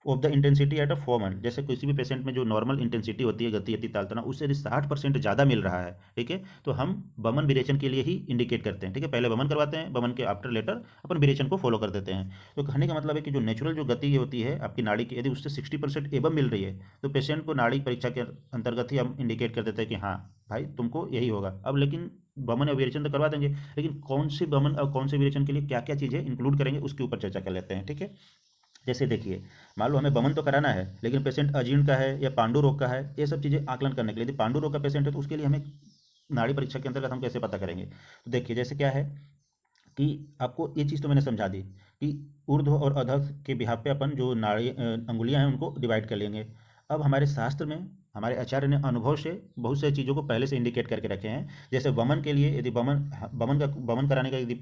Speaker 1: of the intensity at a formal, जैसे किसी भी पेशेंट में जो नॉर्मल इंटेंसिटी होती है गति अति ताल तनाव, उससे यदि 60% ज़्यादा मिल रहा है, ठीक है, तो हम बमन विरेचन के लिए ही इंडिकेट करते हैं, ठीक है। पहले बमन करवाते हैं, बमन के आफ्टर लेटर अपन विरेचन को फॉलो कर देते हैं। तो कहने का मतलब है कि जो नेचुरल जो गति होती है आपकी नाड़ी की, यदि उससे 60% एबव मिल रही है, तो पेशेंट को नाड़ी परीक्षा के अंतर्गत ही हम इंडिकेट कर देते हैं कि हाँ भाई तुमको यही होगा। अब लेकिन बमन और विरेचन तो करवा देंगे, लेकिन कौन से बमन और कौन से विरेचन के लिए क्या क्या चीज़ें इंक्लूड करेंगे उसके ऊपर चर्चा कर लेते हैं, ठीक है। जैसे देखिए, मान लो हमें बमन तो कराना है, लेकिन पेशेंट अजीर्ण का है या पांडु रोग का है, ये सब चीज़ें आकलन करने के लिए, यदि पांडु रोग का पेशेंट है तो उसके लिए हमें नाड़ी परीक्षा के अंतर्गत हम कैसे पता करेंगे। तो देखिए जैसे क्या है कि आपको ये चीज़ तो मैंने समझा दी कि ऊर्ध्व और अधः के बिहाफ पे अपन जो नाड़ी अंगुलियां हैं उनको डिवाइड कर लेंगे। अब हमारे शास्त्र में हमारे आचार्य ने अनुभव से बहुत सारी चीज़ों को पहले से इंडिकेट करके रखे हैं। जैसे वमन के लिए, यदि बमन कराने का यदि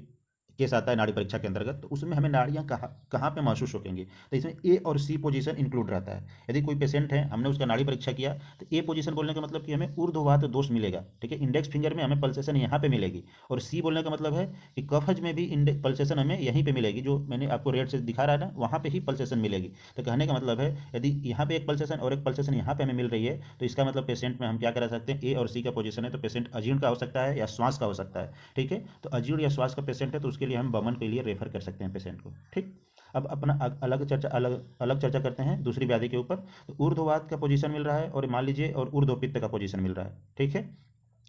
Speaker 1: केस आता है नाड़ी परीक्षा के अंतर्गत, तो उसमें हमें नाड़ियाँ कहाँ कहाँ पे महसूस होंगी, तो इसमें ए और सी पोजीशन इंक्लूड रहता है। यदि कोई पेशेंट है, हमने उसका नाड़ी परीक्षा किया, तो ए पोजीशन बोलने का मतलब कि हमें ऊर्ध्ववात दोष मिलेगा, ठीक है, इंडेक्स फिंगर में हमें पल्सेशन यहाँ पे मिलेगी। और सी बोलने का मतलब है कि कफज में भी पल्सेशन हमें यहीं पे मिलेगी, जो मैंने आपको रेड से दिखा रहा है ना, वहाँ पे ही पल्सेशन मिलेगी। तो कहने का मतलब है यदि यहाँ पे एक पल्सेशन और एक पल्सेशन यहाँ पे हमें मिल रही है, तो इसका मतलब पेशेंट में हम क्या करा सकते हैं, ए और सी का पोजीशन है तो पेशेंट अजीर्ण का हो सकता है या श्वास का हो सकता है, ठीक है। तो अजीर्ण या श्वास का पेशेंट है तो उसके लिए हम बमन के लिए रेफर कर सकते हैं पेशेंट को, ठीक। अब अपना अलग अलग चर्चा करते हैं दूसरी व्याधि के ऊपर। तो ऊर्ध्ववात का पोजीशन मिल रहा है और मान लीजिए और ऊर्ध्वपित्त का पोजीशन मिल रहा है, ठीक है।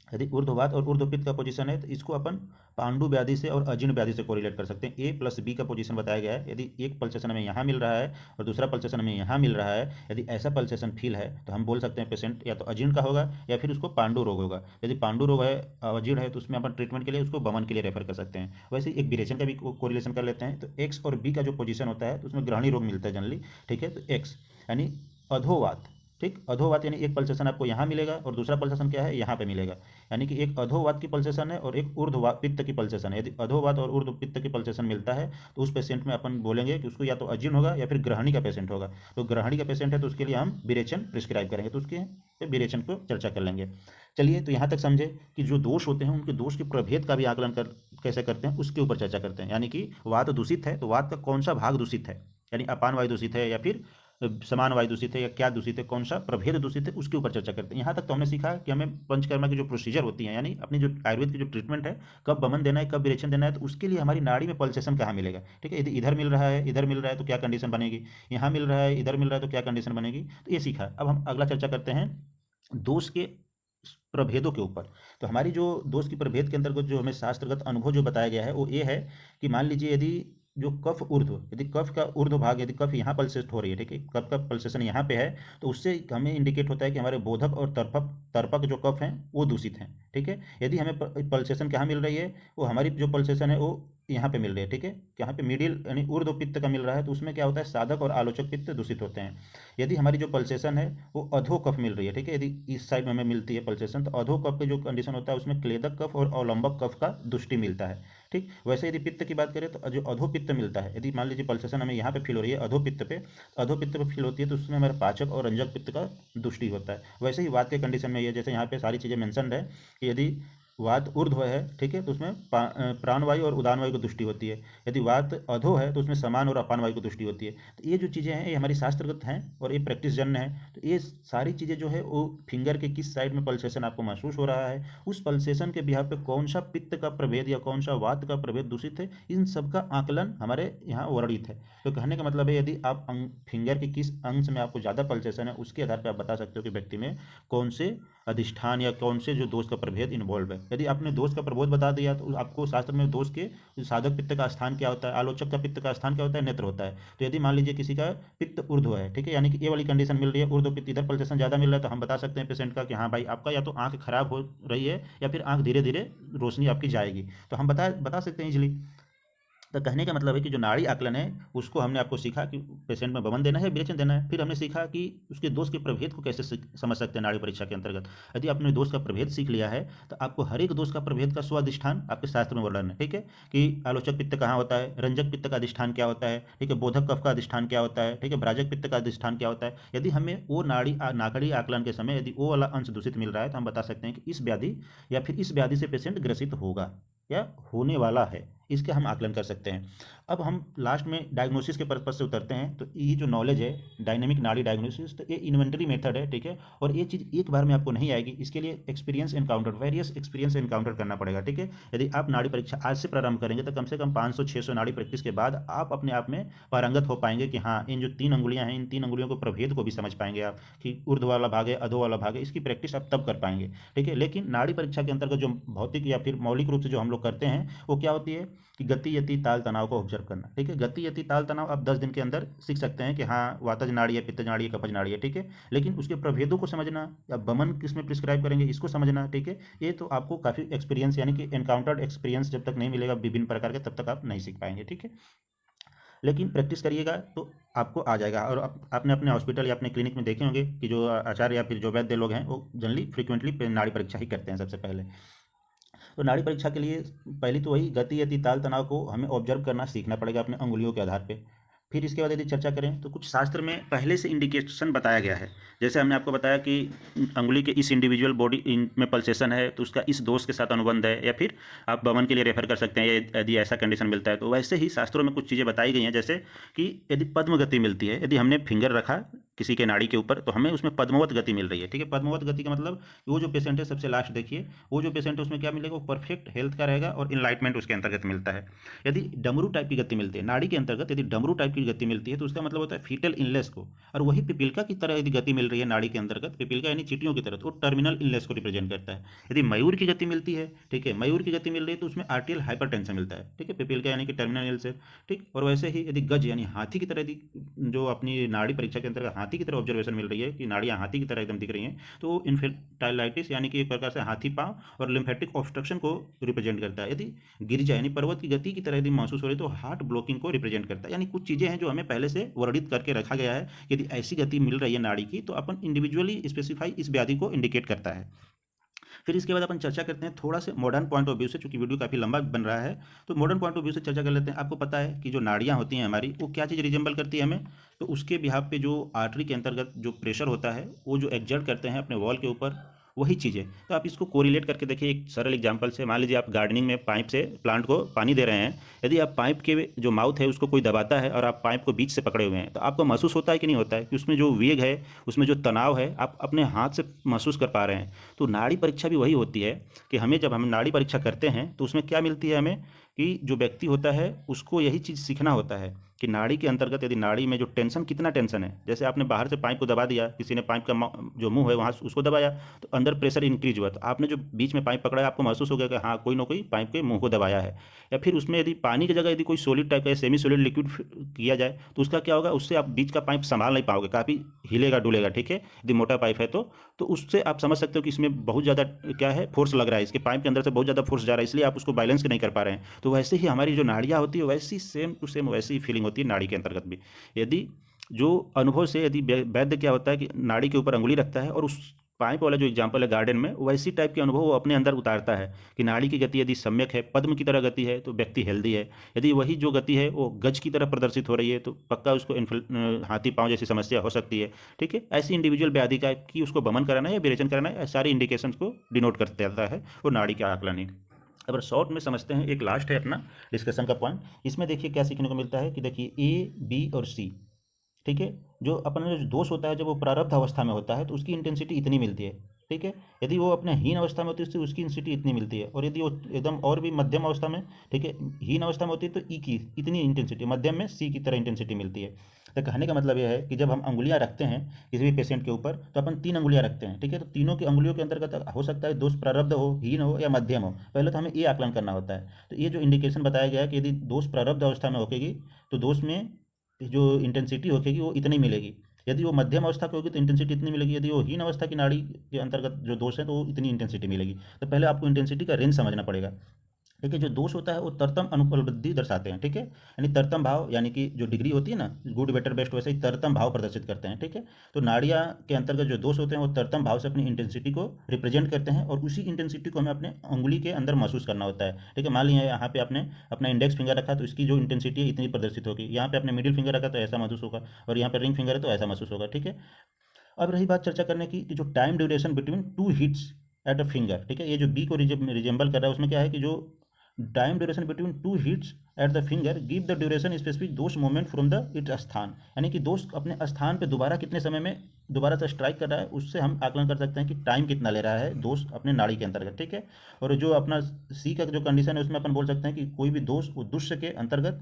Speaker 1: यदि ऊर्ध्ववात और ऊर्ध्वपित्त का पोजीशन है तो इसको अपन पांडु व्याधि से और अजीर्ण व्याधि से कोरिलेट कर सकते हैं। ए प्लस बी का पोजीशन बताया गया है, यदि एक पल्सेशन हमें यहाँ मिल रहा है और दूसरा पल्सेशन हमें यहाँ मिल रहा है, यदि ऐसा पल्सेशन फील है तो हम बोल सकते हैं पेशेंट या तो अजीर्ण का होगा या फिर उसको पांडु रोग होगा। यदि पांडु रोग है, अजीर्ण है, तो उसमें अपन ट्रीटमेंट के लिए उसको बमन के लिए रेफर कर सकते हैं। वैसे एक विरेचन का भी कोरिलेशन कर लेते हैं। तो एक्स और बी का जो पोजीशन होता है तो उसमें ग्रहणी रोग मिलता है जनरली, ठीक है। तो एक्स यानी अधोवात, ठीक, अधोवात यानी एक पल्सेशन आपको यहाँ मिलेगा और दूसरा पल्सेशन क्या है, यहाँ पे मिलेगा। यानी कि एक अधोवात की पल्सेशन है और एक ऊर्ध्ववात पित्त की पल्सेशन है। यदि अधोवात और ऊर्ध्व पित्त की पल्सेशन मिलता है तो उस पेशेंट में अपन बोलेंगे कि उसको या तो अजीर्ण होगा या फिर ग्रहणी का पेशेंट होगा। तो ग्रहणी का पेशेंट है तो उसके लिए हम विरेचन प्रिस्क्राइब करेंगे, तो उसके विरेचन को चर्चा कर लेंगे। चलिए, तो यहाँ तक समझे कि जो दोष होते हैं उनके दोष के प्रभेद का भी आकलन कैसे करते हैं उसके ऊपर चर्चा करते हैं। यानी कि वात दूषित है तो वात का कौन सा भाग दूषित है, यानी अपान वायु दूषित है या फिर समान वायु दूषित है या क्या दूषित है, कौन सा प्रभेद दूषित है, उसके ऊपर चर्चा करते हैं। यहाँ तक तो हमने सीखा कि हमें पंचकर्मा की जो प्रोसीजर होती है, यानी अपनी जो आयुर्वेद की जो ट्रीटमेंट है, कब बमन देना है कब विरेचन देना है, तो उसके लिए हमारी नाड़ी में पल्सेशन कहाँ मिलेगा, ठीक है। यदि इधर मिल रहा है इधर मिल रहा है तो क्या कंडीशन बनेगी, यहाँ मिल रहा है इधर मिल रहा है तो क्या कंडीशन बनेगी, तो ये सीखा। अब हम अगला चर्चा करते हैं दोष के प्रभेदों के ऊपर। तो हमारी जो दोष की प्रभेद के अंतर्गत जो हमें शास्त्रगत अनुभव जो बताया गया है वो ये है कि मान लीजिए यदि जो कफ ऊर्ध्व, यदि कफ का ऊर्ध्व भाग, यदि कफ यहाँ पल्सेट हो रही है, ठीक है, कफ का पल्सेशन यहाँ पे है, तो उससे हमें इंडिकेट होता है कि हमारे बोधक और तर्पक तर्पक जो कफ हैं वो दूषित हैं, ठीक है। यदि हमें पल्सेशन कहाँ मिल रही है, वो हमारी जो पल्सेशन है वो यहाँ पे मिल रही है, ठीक है। यहाँ पे मिडिल यानी ऊर्ध्व पित्त का मिल रहा है, तो उसमें क्या होता है, साधक और आलोचक पित्त दूषित होते हैं। यदि हमारी जो पल्सेशन है वो अधो कफ मिल रही है, ठीक है, यदि इस साइड में हमें मिलती है पल्सेशन, तो अधो कफ के जो कंडीशन होता है उसमें क्लेदक कफ और अवलंबक कफ का दुष्टि मिलता है, ठीक। वैसे यदि पित्त की बात करें तो जो अधो पित्त मिलता है, यदि मान लीजिए पल्सेशन हमें यहाँ पे फील हो रही है अधो पित्त पे, अधो पित्त पे फील होती है, तो उसमें हमारे पाचक और रंजक पित्त का दुष्टि होता है। वैसे ही वात के कंडीशन में ये जैसे यहाँ पे सारी चीज़ें मेंशनड है कि यदि वात ऊर्ध्व है, ठीक है, तो उसमें प्राणवायु और उदान वायु की दृष्टि होती है। यदि वात अधो है तो उसमें समान और अपान वायु की दृष्टि होती है। तो ये जो चीज़ें हैं ये हमारी शास्त्रगत हैं और ये प्रैक्टिस जन्य है। तो ये सारी चीज़ें जो है वो फिंगर के किस साइड में पल्सेशन आपको महसूस हो रहा है, उस पल्सेशन के बिहार पे कौन सा पित्त का प्रभेद या कौन सा वात का प्रभेद दूषित है, इन सब का आकलन हमारे यहाँ वर्णित है। तो कहने का मतलब है यदि आप फिंगर के किस अंश में आपको ज़्यादा पल्सेशन है, उसके आधार पर आप बता सकते हो कि व्यक्ति में कौन से अधिष्ठान या कौन से जो दोष का प्रभेद इन्वॉल्व है। यदि आपने दोष का प्रभेद बता दिया तो आपको शास्त्र में दोष के साधक पित्त का स्थान क्या होता है, आलोचक का पित्त का स्थान क्या होता है, नेत्र होता है। तो यदि मान लीजिए किसी का पित्त ऊर्ध्व है, ठीक है, यानी कि ये वाली कंडीशन मिल रही है, ऊर्ध्व पित्त इधर पल्सेशन ज़्यादा मिल रहा है, तो हम बता सकते हैं पेशेंट का कि हाँ भाई आपका या तो आंख खराब हो रही है या फिर आंख धीरे धीरे रोशनी आपकी जाएगी। तो हम बता सकते हैं इजिली। तो कहने का मतलब है कि जो नाड़ी आकलन है उसको हमने आपको सीखा कि पेशेंट में बमन देना है, विरेचन देना है। फिर हमने सीखा कि उसके दोष के प्रभेद को कैसे समझ सकते हैं नाड़ी परीक्षा के अंतर्गत। यदि आपने दोष का प्रभेद सीख लिया है तो आपको हर एक दोष का प्रभेद का स्वाधिष्ठान आपके शास्त्र में वर्णन है, ठीक है, कि आलोचक पित्त कहाँ होता है, रंजक पित्त का अधिष्ठान क्या होता है, ठीक है, बोधक कफ का अधिष्ठान क्या होता है, ठीक है, भ्राजक पित्त का अधिष्ठान क्या होता है। यदि हमें वो नाड़ी आकलन के समय यदि वो वाला अंश दूषित मिल रहा है तो हम बता सकते हैं कि इस व्याधि या फिर इस व्याधि से पेशेंट ग्रसित होगा या होने वाला है, इसके हम आकलन कर सकते हैं। अब हम लास्ट में डायग्नोसिस के पर्पज से उतरते हैं। तो ये जो नॉलेज है डायनेमिक नाड़ी डायग्नोसिस, तो ये इन्वेंटरी मेथड है, ठीक है, और ये चीज़ एक बार में आपको नहीं आएगी, इसके लिए experience encounter, various experience encounter करना पड़ेगा, ठीक है। यदि आप नाड़ी परीक्षा आज से प्रारंभ करेंगे तो कम से कम 500-600 नाड़ी प्रैक्टिस के बाद आप अपने आप में पारंगत हो पाएंगे कि हाँ इन जो 3 अंगुलियां हैं, इन 3 अंगुलियों को प्रभेद को भी समझ पाएंगे आप कि ऊर्ध्व वाला भाग है, अधो वाला भाग है, इसकी प्रैक्टिस आप तब कर पाएंगे, ठीक है। लेकिन नाड़ी परीक्षा के अंतर्गत जो भौतिक या फिर मौलिक रूप से जो हम लोग करते हैं वो क्या होती है कि गति यति ताल तनाव को ऑब्जर्व करना, ठीक है। गति यति ताल तनाव आप 10 दिन के अंदर सीख सकते हैं कि हाँ वातज नाड़ी है, पित्तज नाड़ी है, कफज नाड़ी है, ठीक है। लेकिन उसके प्रभेदों को समझना या बमन किस में प्रिस्क्राइब करेंगे इसको समझना, ठीक है, ये तो आपको काफ़ी एक्सपीरियंस यानी कि एनकाउंटर्ड एक्सपीरियंस जब तक नहीं मिलेगा विभिन्न प्रकार के, तब तक आप नहीं सीख पाएंगे, ठीक है। लेकिन प्रैक्टिस करिएगा तो आपको आ जाएगा। और आपने अपने हॉस्पिटल या अपने क्लिनिक में देखे होंगे कि जो आचार्य या फिर जो वैद्य लोग हैं वो जनरली फ्रिक्वेंटली नाड़ी परीक्षा ही करते हैं सबसे पहले। तो नाड़ी परीक्षा के लिए पहली तो वही गति यति ताल तनाव को हमें ऑब्जर्व करना सीखना पड़ेगा अपने अंगुलियों के आधार पे। फिर इसके बाद यदि चर्चा करें तो कुछ शास्त्र में पहले से इंडिकेशन बताया गया है। जैसे हमने आपको बताया कि अंगुली के इस इंडिविजुअल बॉडी में पल्सेशन है तो उसका इस दोष के साथ अनुबंध है, या फिर आप बमन के लिए रेफर कर सकते हैं यदि ऐसा कंडीशन मिलता है। तो वैसे ही शास्त्रों में कुछ चीज़ें बताई गई हैं, जैसे कि यदि पद्म गति मिलती है, यदि हमने फिंगर रखा किसी के नाड़ी के ऊपर तो हमें उसमें पद्मवत गति मिल रही है, ठीक है। पद्मवत गति का मतलब वो जो पेशेंट है सबसे लास्ट देखिए, वो जो पेशेंट है उसमें क्या मिलेगा, वो परफेक्ट हेल्थ का रहेगा और इनलाइटमेंट उसके अंतर्गत मिलता है। यदि डमरू टाइप की गति मिलती है नाड़ी के अंतर्गत, यदि डमरू टाइप की गति मिलती है तो उसका मतलब होता है फीटल इनलेस को। और वही पिपीलिका की तरह यदि गति मिल रही है नाड़ी के अंतर्गत, पिपीलिका यानी चींटियों की तरह, तो टर्मिनल इनलेस को रिप्रेजेंट करता है। यदि मयूर की गति मिलती है, ठीक है, मयूर की गति मिल रही है तो उसमें आर्टियल हाइपरटेंशन मिलता है, ठीक है, पिपीलिका यानी कि टर्मिनल इनलेस, ठीक। और वैसे ही यदि गज यानी हाथी की तरह यदि जो अपनी नाड़ी परीक्षा के अंतर्गत हाथी की तरह ऑब्जर्वेशन मिल रही है कि नाड़ियाँ हाथी की तरह एकदम दिख रही हैं, तो इन्फेंटाइलाइटिस यानी कि एक प्रकार से हाथी पाँव और लिम्फेटिक ऑब्स्ट्रक्शन को रिप्रेजेंट करता है। यदि गिरिजा यानी पर्वत की गति की तरह यदि महसूस हो रही है तो हार्ट ब्लॉकिंग को रिप्रेजेंट करता है। यानी कुछ चीज़ें हैं जो हमें पहले से वर्णित करके रखा गया है। यदि ऐसी गति मिल रही है नाड़ी की तो अपन इंडिविजुअली स्पेसिफाई इस व्याधि को इंडिकेट करता है। फिर इसके बाद अपन चर्चा करते हैं थोड़ा से मॉडर्न पॉइंट ऑफ व्यू से, चूंकि वीडियो काफ़ी लंबा बन रहा है तो मॉडर्न पॉइंट ऑफ व्यू से चर्चा कर लेते हैं। आपको पता है कि जो नाड़ियाँ होती हैं हमारी वो क्या चीज़ रिजेंबल करती है हमें, तो उसके बिहाफ पे जो आर्टरी के अंतर्गत जो प्रेशर होता है वो जो एक्सर्ट करते हैं अपने वॉल के ऊपर, वही चीज़ है। तो आप इसको कोरिलेट करके देखिए एक सरल एग्जांपल से। मान लीजिए आप गार्डनिंग में पाइप से प्लांट को पानी दे रहे हैं, यदि आप पाइप के जो माउथ है उसको कोई दबाता है और आप पाइप को बीच से पकड़े हुए हैं तो आपको महसूस होता है कि नहीं होता है कि उसमें जो वेग है, उसमें जो तनाव है आप अपने हाथ से महसूस कर पा रहे हैं। तो नाड़ी परीक्षा भी वही होती है कि हमें जब हम नाड़ी परीक्षा करते हैं तो उसमें क्या मिलती है हमें कि जो व्यक्ति होता है उसको यही चीज़ सीखना होता है कि नाड़ी के अंतर्गत यदि नाड़ी में जो टेंशन, कितना टेंशन है, जैसे आपने बाहर से पाइप को दबा दिया, किसी ने पाइप का जो मुंह है वहाँ उसको दबाया, तो अंदर प्रेशर इंक्रीज हुआ, तो आपने जो बीच में पाइप पकड़ा है आपको महसूस हो गया कि हाँ कोई ना कोई पाइप के मुंह को दबाया है। या फिर उसमें यदि पानी की जगह यदि कोई सॉलिड टाइप का सेमी सॉलिड लिक्विड किया जाए तो उसका क्या होगा, उससे आप बीच का पाइप संभाल नहीं पाओगे, काफ़ी हिलेगा डुलेगा, ठीक है, यदि मोटा पाइप है तो उससे आप समझ सकते हो कि इसमें बहुत ज़्यादा क्या है, फोर्स लग रहा है, इसके पाइप के अंदर से बहुत ज़्यादा फोर्स जा रहा है, इसलिए आप उसको बैलेंस नहीं कर पा रहे हैं। तो वैसे ही हमारी जो नाड़ियाँ होती है वैसी सेम टू सेम वैसी ही फीलिंग होती है नाड़ी के अंतर्गत भी। यदि जो अनुभव से यदि वैद्य क्या होता है कि नाड़ी के ऊपर अंगुली रखता है और उस पाइप वाला जो एग्जाम्पल है गार्डन में, वैसी टाइप के अनुभव वो अपने अंदर उतारता है कि नाड़ी की गति यदि सम्यक है, पद्म की तरह गति है तो व्यक्ति हेल्दी है, यदि वही जो गति है वो गज की तरह प्रदर्शित हो रही है तो पक्का उसको हाथी पाँव जैसी समस्या हो सकती है। ठीक है, ऐसी इंडिविजुअल व्याधि का कि उसको बमन कराना है या विरेचन कराना है, सारी इंडिकेशन को डिनोट करते रहता है वो नाड़ी का आकलन ही। अब शॉर्ट में समझते हैं, एक लास्ट है अपना डिस्कशन का पॉइंट, इसमें देखिए क्या सीखने को मिलता है कि देखिए ए बी और सी, ठीक है, जो अपना जो दोष होता है जब वो प्रारब्ध अवस्था में होता है तो उसकी इंटेंसिटी इतनी मिलती है, ठीक है, यदि वो अपने हीन अवस्था में होती है तो उसकी इंटेंसिटी इतनी मिलती है, और यदि वो एकदम और भी मध्यम अवस्था में, ठीक है, हीन अवस्था में होती है तो ई की इतनी इंटेंसिटी, मध्यम में सी की तरह इंटेंसिटी मिलती है। तो कहने का मतलब यह है कि जब हम अंगुलियां रखते हैं किसी भी पेशेंट के ऊपर तो अपन 3 अंगुलियां रखते हैं, ठीक है, तो तीनों की अंगुलियों के अंतर्गत हो सकता है दोष प्रारब्ध हो, हीन हो या मध्यम हो, पहले तो हमें ये आकलन करना होता है। तो ये जो इंडिकेशन बताया गया है कि यदि दोष प्रारब्ध अवस्था में होगी तो दोष में जो इंटेंसिटी होगी वो इतनी मिलेगी, यदि वो मध्यम अवस्था की होगी तो इंटेंसिटी इतनी मिलेगी, यदि वो हीन अवस्था की नाड़ी के अंतर्गत जो दोष है तो वो इतनी इंटेंसिटी मिलेगी। तो पहले आपको इंटेंसिटी का रेंज समझना पड़ेगा। ठीक है, जो दोष होता है वो तरतम अनुपलब्धि दर्शाते हैं, ठीक है, यानी तरतम भाव, यानी कि जो डिग्री होती है ना गुड बेटर बेस्ट, वैसे ही तरतम भाव प्रदर्शित करते हैं, ठीक है। तो नाड़ियाँ के अंतर्गत जो दोष होते हैं वो तरतम भाव से अपनी इंटेंसिटी को रिप्रेजेंट करते हैं और उसी इंटेंसिटी को हमें अपने उंगली के अंदर महसूस करना होता है, ठीक है। मान लिया यहाँ पे आपने अपना इंडेक्स फिंगर रखा तो इसकी जो इंटेंसिटी है इतनी प्रदर्शित होगी, यहाँ पे आपने मिडिल फिंगर रखा तो ऐसा महसूस होगा, और यहाँ पे रिंग फिंगर है तो ऐसा महसूस होगा, ठीक है। अब रही बात चर्चा करने की कि जो time duration between two hits at a finger, ठीक है, ये जो बी को रिजेंबल कर रहा है उसमें क्या है कि जो time duration between two hits at the finger give the duration specific दोष मोमेंट फ्रॉम द इट स्थान, यानी कि दोष अपने स्थान पे दोबारा कितने समय में दोबारा से स्ट्राइक कर रहा है, उससे हम आकलन कर सकते हैं कि टाइम कितना ले रहा है दोष अपने नाड़ी के अंतर्गत, ठीक है। और जो अपना सी का जो कंडीशन है उसमें अपन बोल सकते हैं कि कोई भी दोष उस दुष्य के अंतर्गत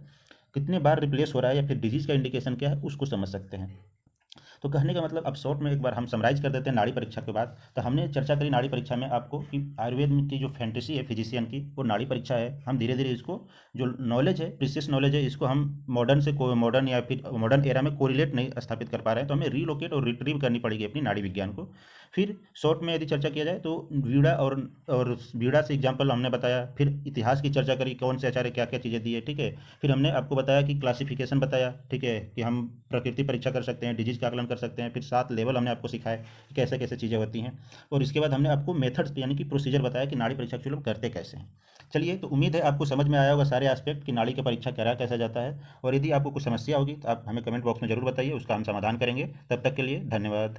Speaker 1: कितने बार रिप्लेस हो रहा है या फिर डिजीज का इंडिकेशन क्या है उसको समझ सकते हैं। तो कहने का मतलब अब शॉर्ट में एक बार हम समराइज कर देते हैं नाड़ी परीक्षा के बाद। तो हमने चर्चा करी नाड़ी परीक्षा में आपको कि आयुर्वेद में की जो फैंटेसी है फिजिशियन की वो नाड़ी परीक्षा है। हम धीरे धीरे इसको जो नॉलेज है प्रीसियस नॉलेज है इसको हम मॉडर्न से मॉडर्न या फिर मॉडर्न एरा में कोरिलेट नहीं स्थापित कर पा रहे हैं, तो हमें रीलोकेट और रिट्रीव करनी पड़ेगी अपनी नाड़ी विज्ञान को। फिर शॉर्ट में यदि चर्चा किया जाए तो व्यूड़ा और व्यूड़ा से एग्जाम्पल हमने बताया, फिर इतिहास की चर्चा करी कौन से आचार्य क्या क्या चीज़ें दी है, ठीक है। फिर हमने आपको बताया कि क्लासिफिकेशन बताया, ठीक है, कि हम प्रकृति परीक्षा कर सकते हैं, डिजीज का आकलन कर सकते हैं, फिर 7 लेवल हमने आपको सिखाया कि कैसे कैसे चीज़ें होती हैं, और इसके बाद हमने आपको मेथड्स यानी कि प्रोसीजर बताया कि नाड़ी परीक्षा एक्चुअली करते कैसे हैं। चलिए, तो उम्मीद है आपको समझ में आया होगा सारे एस्पेक्ट कि नाड़ी की परीक्षा क्या कैसा जाता है, और यदि आपको कुछ समस्या होगी तो आप हमें कमेंट बॉक्स में जरूर बताइए, उसका हम समाधान करेंगे। तब तक के लिए धन्यवाद।